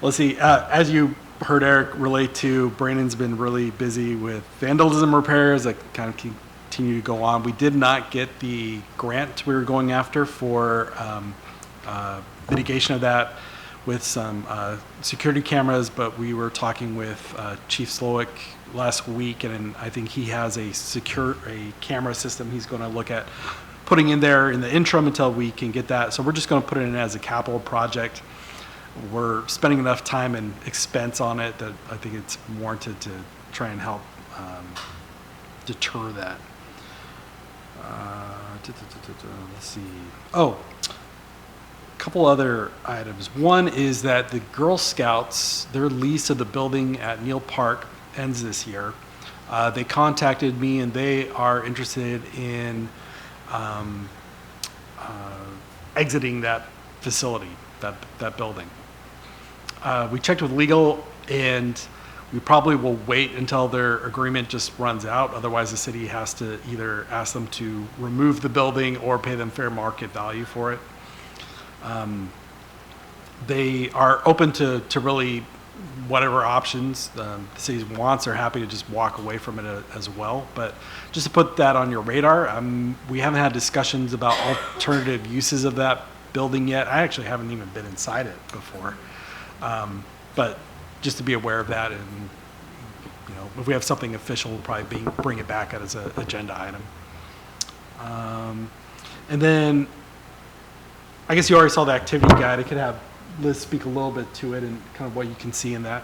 Let's see, as you heard Eric relate to, Brandon's been really busy with vandalism repairs that kind of continue to go on. We did not get the grant we were going after for mitigation of that with some security cameras, but we were talking with Chief Slowick last week, and I think he has a camera system he's going to look at putting in there in the interim until we can get that. So we're just going to put it in as a capital project. We're spending enough time and expense on it that I think it's warranted to try and help deter that. Let's see. Oh, a couple other items. One is that the Girl Scouts, their lease of the building at Neal Park ends this year. They contacted me and they are interested in exiting that facility, that building. We checked with legal, and we probably will wait until their agreement just runs out. Otherwise, the city has to either ask them to remove the building or pay them fair market value for it. They are open to really whatever options the city wants. Are happy to just walk away from it as well. But just to put that on your radar, we haven't had discussions about alternative uses of that building yet. I actually haven't even been inside it before. But just to be aware of that, and if we have something official, we'll probably bring it back as an agenda item. And then, I guess you already saw the activity guide. I could have Liz speak a little bit to it and kind of what you can see in that.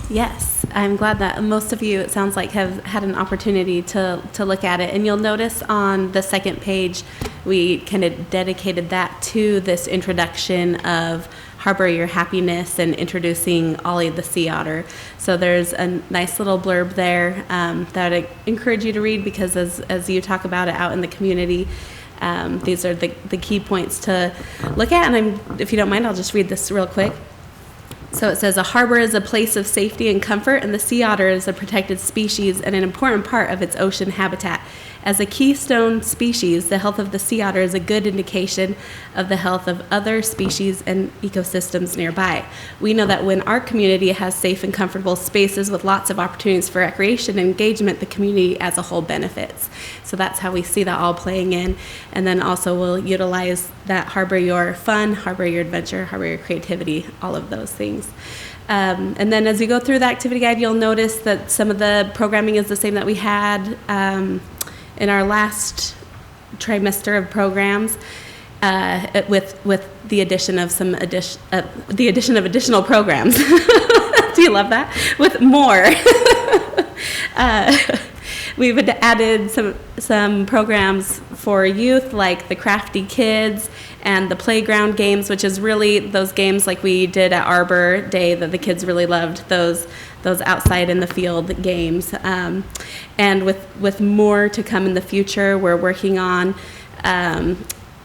Yes, I'm glad that most of you, it sounds like, have had an opportunity to look at it. And you'll notice on the second page, we kind of dedicated that to this introduction of Harbor Your Happiness and introducing Ollie the Sea Otter. So there's a nice little blurb there that I encourage you to read, because as you talk about it out in the community, these are the key points to look at. And if you don't mind, I'll just read this real quick. So it says, a harbor is a place of safety and comfort, and the sea otter is a protected species and an important part of its ocean habitat. As a keystone species, the health of the sea otter is a good indication of the health of other species and ecosystems nearby. We know that when our community has safe and comfortable spaces with lots of opportunities for recreation and engagement, the community as a whole benefits. So that's how we see that all playing in. And then also we'll utilize that harbor your fun, harbor your adventure, harbor your creativity, all of those things. And then as you go through the activity guide, you'll notice that some of the programming is the same that we had in our last trimester of programs, with the addition of additional programs. Do you love that? With more. We've added some programs for youth, like the Crafty Kids and the playground games, which is really those games like we did at Arbor Day that the kids really loved, those outside in the field games. And with more to come in the future, we're working on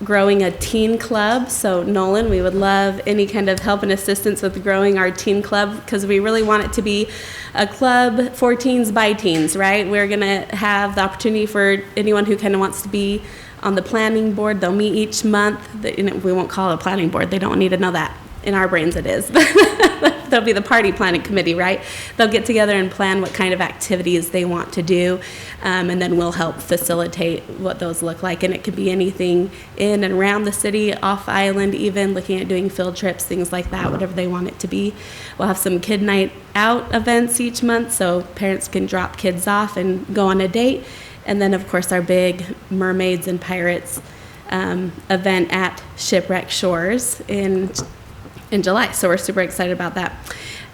growing a teen club. So Nolan, we would love any kind of help and assistance with growing our teen club, because we really want it to be a club for teens by teens, right? We're gonna have the opportunity for anyone who kind of wants to be on the planning board. They'll meet each month. We won't call it a planning board. They don't need to know that. In our brains it is. They'll be the party planning committee, right? They'll get together and plan what kind of activities they want to do, and then we'll help facilitate what those look like. And it could be anything in and around the city, off island even, looking at doing field trips, things like that, whatever they want it to be. We'll have some kid night out events each month, so parents can drop kids off and go on a date. And then, of course, our big Mermaids and Pirates event at Shipwreck Shores in July. So we're super excited about that.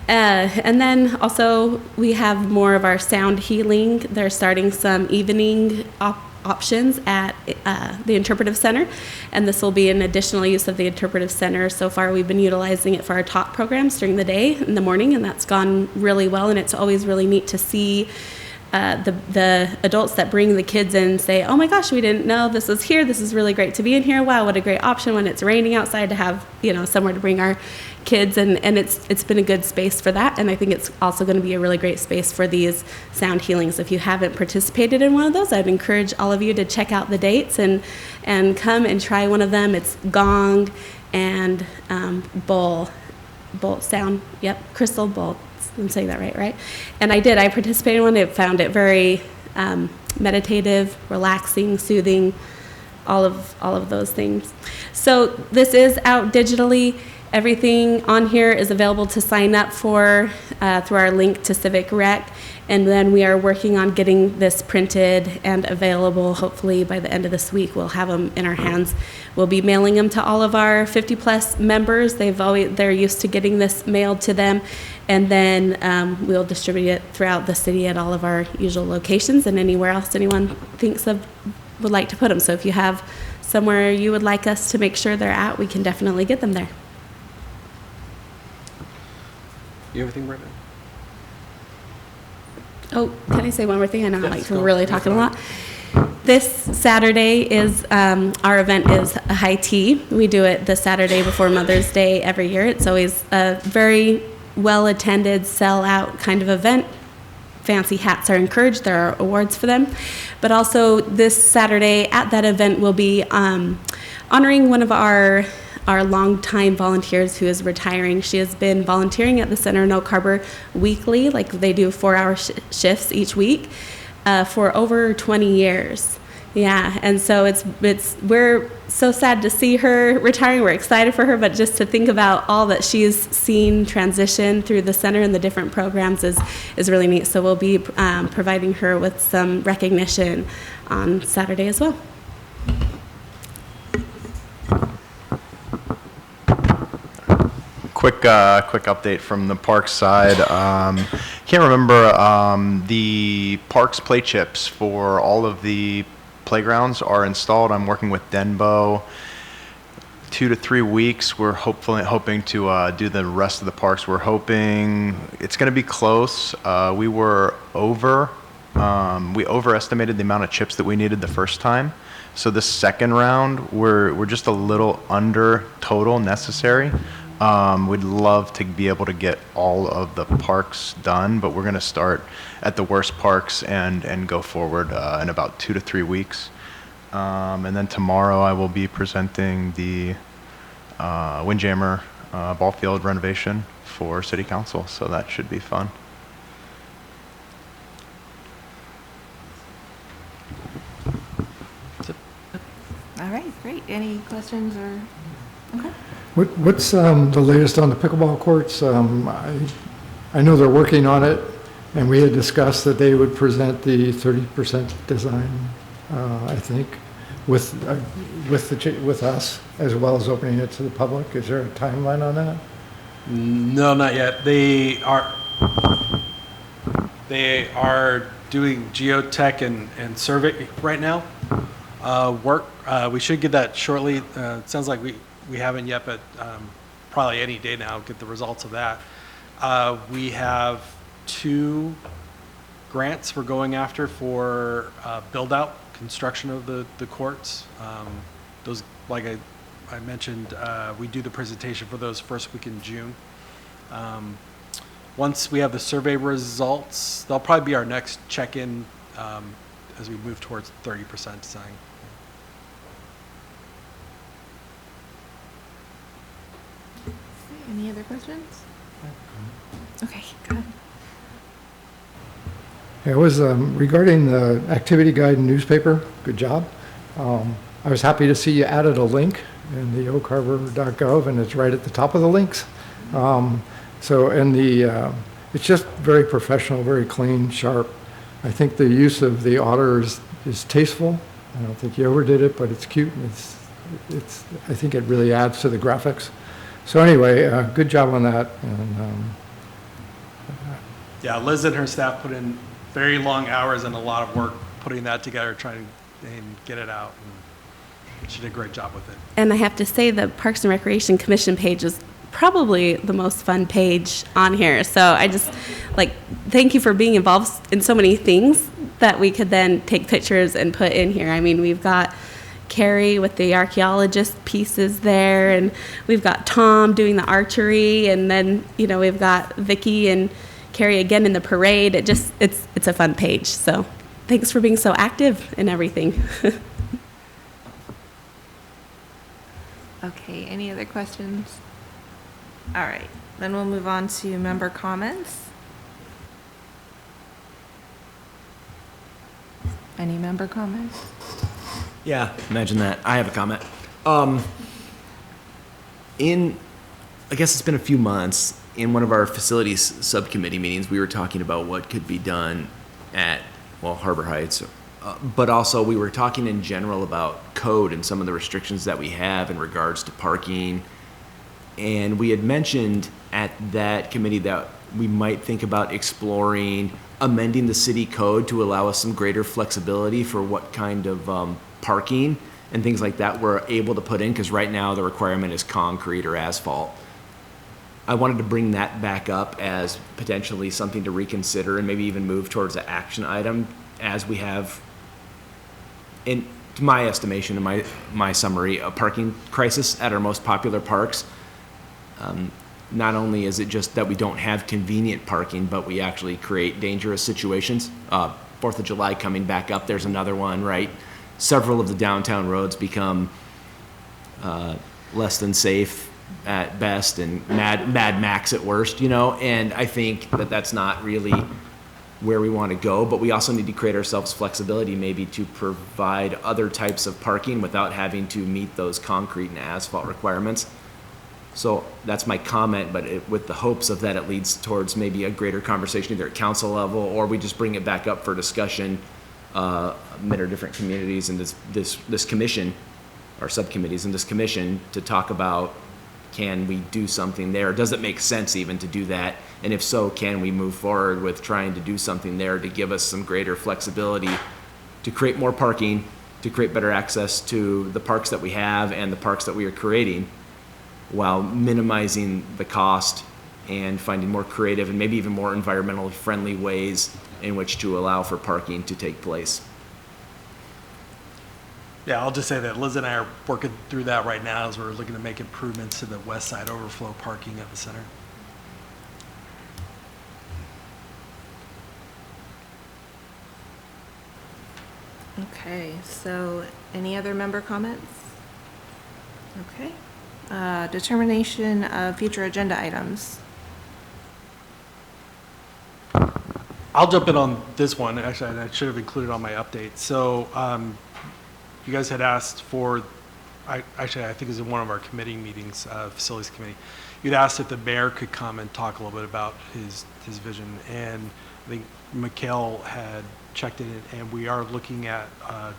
And then also we have more of our sound healing. They're starting some evening options at the Interpretive Center, and this will be an additional use of the Interpretive Center. So far we've been utilizing it for our talk programs during the day, in the morning, and that's gone really well. And it's always really neat to see the adults that bring the kids in and say, oh my gosh, we didn't know this was here. This is really great to be in here. Wow, what a great option when it's raining outside to have, somewhere to bring our kids. And it's been a good space for that. And I think it's also going to be a really great space for these sound healings. If you haven't participated in one of those, I'd encourage all of you to check out the dates and come and try one of them. It's gong and bowl sound. Yep, crystal bowl. I'm saying that right? And I participated in one. I found it very meditative, relaxing, soothing, all of those things. So this is out digitally. Everything on here is available to sign up for through our link to Civic Rec. And then we are working on getting this printed and available. Hopefully by the end of this week, we'll have them in our hands. We'll be mailing them to all of our 50+ members. They're used to getting this mailed to them. And then we'll distribute it throughout the city at all of our usual locations and anywhere else anyone thinks of would like to put them. So if you have somewhere you would like us to make sure they're at, we can definitely get them there. You have anything, Brenda? Oh, can I say one more thing? I know I like really talking a lot. This Saturday is our event is a high tea. We do it the Saturday before Mother's Day every year. It's always a very well-attended, sell-out kind of event. Fancy hats are encouraged. There are awards for them. But also this Saturday at that event, we'll be honoring one of our longtime volunteers who is retiring. She has been volunteering at the Center in Oak Harbor weekly, like they do 4-hour shifts each week, for over 20 years. Yeah, and so we're so sad to see her retiring. We're excited for her, but just to think about all that she's seen transition through the center and the different programs is really neat. So we'll be providing her with some recognition on Saturday as well. Quick update from the parks side. Can't remember, the parks play chips for all of the playgrounds are installed. I'm working with Denbo. 2 to 3 weeks. We're hoping to do the rest of the parks. We're hoping it's going to be close. We overestimated the amount of chips that we needed the first time. So this second round, we're just a little under total necessary. We'd love to be able to get all of the parks done, but we're going to start at the worst parks and go forward in about 2 to 3 weeks. And then tomorrow I will be presenting the Windjammer ball field renovation for City Council, so that should be fun. All right, great. Any questions or? Okay. What's the latest on the pickleball courts? I know they're working on it, and we had discussed that they would present the 30% design, I think, with us, as well as opening it to the public. Is there a timeline on that? No, not yet. They are doing geotech and survey right now. We should get that shortly. It sounds like we haven't yet, but probably any day now get the results of that. We have 2 grants we're going after for build out construction of the courts. Those, like I mentioned, we do the presentation for those first week in June. Once we have the survey results, they'll probably be our next check-in as we move towards 30% design. Any other questions? Okay, go ahead. Yeah, it was regarding the activity guide and newspaper. Good job. I was happy to see you added a link in the oakharbor.gov, and it's right at the top of the links. It's just very professional, very clean, sharp. I think the use of the otter is tasteful. I don't think you overdid it, but it's cute. And I think it really adds to the graphics. So anyway, good job on that. And, Yeah, Liz and her staff put in very long hours and a lot of work putting that together, trying and get it out. And she did a great job with it. And I have to say the Parks and Recreation Commission page is probably the most fun page on here. So I just thank you for being involved in so many things that we could then take pictures and put in here. I mean, we've got Carrie with the archaeologist pieces there, and we've got Tom doing the archery, and then we've got Vicky and Carrie again in the parade. It's a fun page. So thanks for being so active in everything. Okay, any other questions? All right, then we'll move on to member comments. Any member comments? Yeah, imagine that. I have a comment. I guess it's been a few months, in one of our facilities subcommittee meetings, we were talking about what could be done at, Harbor Heights, but also we were talking in general about code and some of the restrictions that we have in regards to parking. And we had mentioned at that committee that we might think about exploring amending the city code to allow us some greater flexibility for what kind of parking and things like that we're able to put in, because right now the requirement is concrete or asphalt. I wanted to bring that back up as potentially something to reconsider and maybe even move towards an action item, as we have, in to my estimation and my summary, a parking crisis at our most popular parks. Not only is it just that we don't have convenient parking, but we actually create dangerous situations. 4th of July coming back up, there's another one, right? Several of the downtown roads become less than safe at best and Mad Max at worst, and I think that that's not really where we want to go, but we also need to create ourselves flexibility maybe to provide other types of parking without having to meet those concrete and asphalt requirements. So that's my comment, but with the hopes of that it leads towards maybe a greater conversation either at council level, or we just bring it back up for discussion amid our different communities and this commission, or subcommittees in this commission, to talk about, can we do something there? Does it make sense even to do that? And if so, can we move forward with trying to do something there to give us some greater flexibility to create more parking, to create better access to the parks that we have and the parks that we are creating, while minimizing the cost and finding more creative and maybe even more environmentally friendly ways in which to allow for parking to take place. Yeah, I'll just say that Liz and I are working through that right now as we're looking to make improvements to the west side overflow parking at the center. Okay, so any other member comments? Okay. Determination of future agenda items. I'll jump in on this one. Actually, I should have included on my update. So you guys had asked for, I think it was in one of our committee meetings, facilities committee, you'd asked if the mayor could come and talk a little bit about his vision. And I think Mikhail had checked in, and we are looking at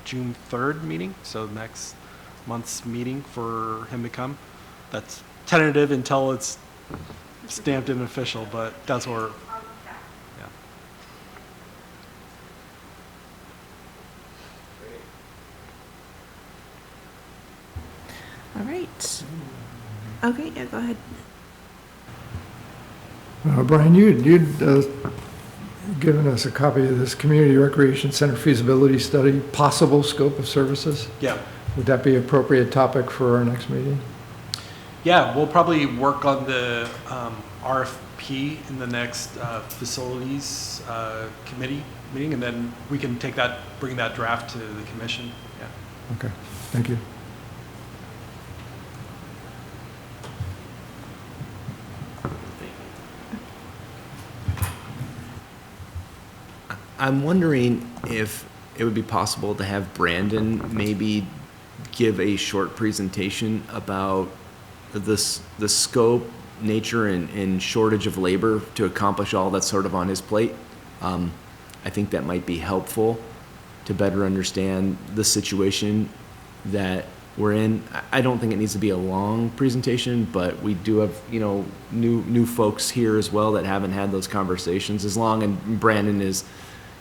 June 3rd meeting, so next month's meeting for him to come. That's tentative until it's stamped and official, but that's where, yeah. All right. Okay, yeah, go ahead. Brian, you'd given us a copy of this Community Recreation Center feasibility study, possible scope of services. Yeah. Would that be appropriate topic for our next meeting? Yeah, we'll probably work on the RFP in the next facilities committee meeting, and then we can take that, bring that draft to the commission. Yeah. Okay, thank you. I'm wondering if it would be possible to have Brandon maybe give a short presentation about the scope, nature, and shortage of labor to accomplish all that's sort of on his plate. I think that might be helpful to better understand the situation that we're in. I don't think it needs to be a long presentation, but we do have, new folks here as well that haven't had those conversations as long, and Brandon is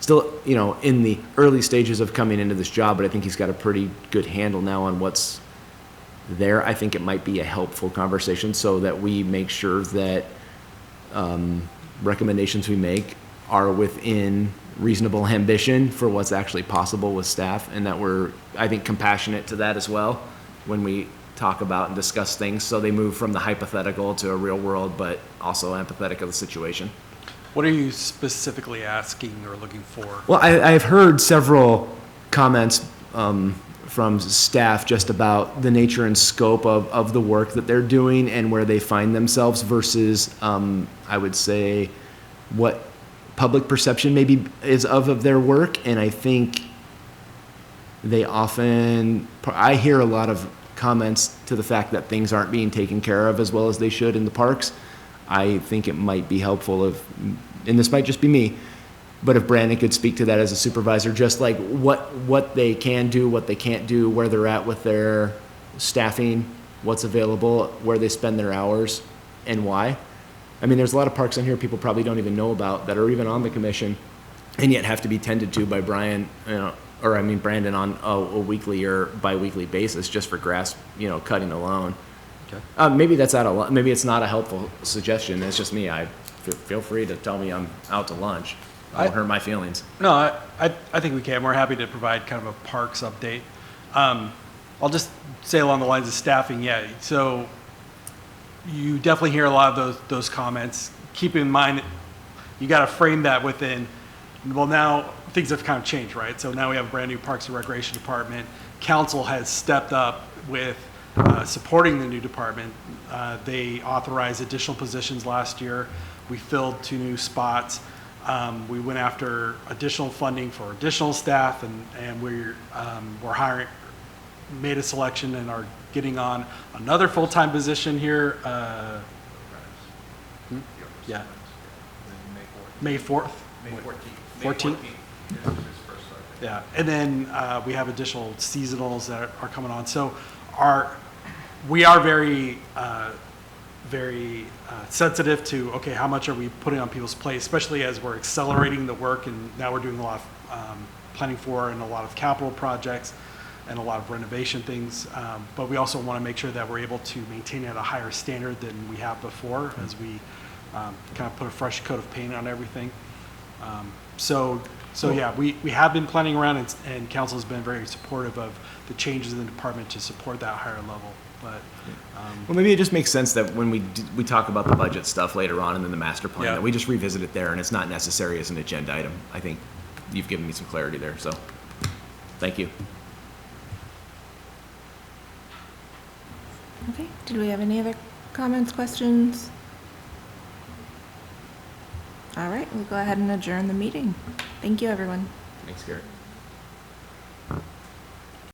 still, in the early stages of coming into this job, but I think he's got a pretty good handle now on what's there. I think it might be a helpful conversation so that we make sure that recommendations we make are within reasonable ambition for what's actually possible with staff, and that we're, I think, compassionate to that as well when we talk about and discuss things, so they move from the hypothetical to a real world, but also empathetic of the situation. What are you specifically asking or looking for? Well, I've heard several comments from staff just about the nature and scope of the work that they're doing and where they find themselves versus, I would say, what public perception maybe is of their work. And I think I hear a lot of comments to the fact that things aren't being taken care of as well as they should in the parks. I think it might be helpful if, and this might just be me, but if Brandon could speak to that as a supervisor, just like what they can do, what they can't do, where they're at with their staffing, what's available, where they spend their hours, and why. I mean, there's a lot of parks on here people probably don't even know about that are even on the commission and yet have to be tended to by Brandon on a weekly or bi-weekly basis just for grass, cutting alone. Okay. Maybe it's not a helpful suggestion. It's just me. Feel free to tell me I'm out to lunch. I won't hurt my feelings. No, I think we can. We're happy to provide kind of a parks update. I'll just say along the lines of staffing, yeah. So you definitely hear a lot of those comments. Keep in mind, you got to frame that within, well, now things have kind of changed, right? So now we have a brand new Parks and Recreation Department. Council has stepped up with supporting the new department. They authorized additional positions last year. We filled 2 new spots. We went after additional funding for additional staff, and we're hiring, made a selection and are getting on another full-time position here. Yeah. May 4th. May 14th. Yeah, and then we have additional seasonals that are coming on. So we are very sensitive to, okay, how much are we putting on people's plate, especially as we're accelerating the work, and now we're doing a lot of planning for and a lot of capital projects and a lot of renovation things. But we also want to make sure that we're able to maintain at a higher standard than we have before as we kind of put a fresh coat of paint on everything. So So yeah, we have been planning around, and council's been very supportive of the changes in the department to support that higher level. But Well, maybe it just makes sense that when we talk about the budget stuff later on and then the master plan, Yeah. that we just revisit it there and it's not necessary as an agenda item. I think you've given me some clarity there, so thank you. Okay, did we have any other comments, questions? All right, we'll go ahead and adjourn the meeting. Thank you, everyone. Thanks, Garrett.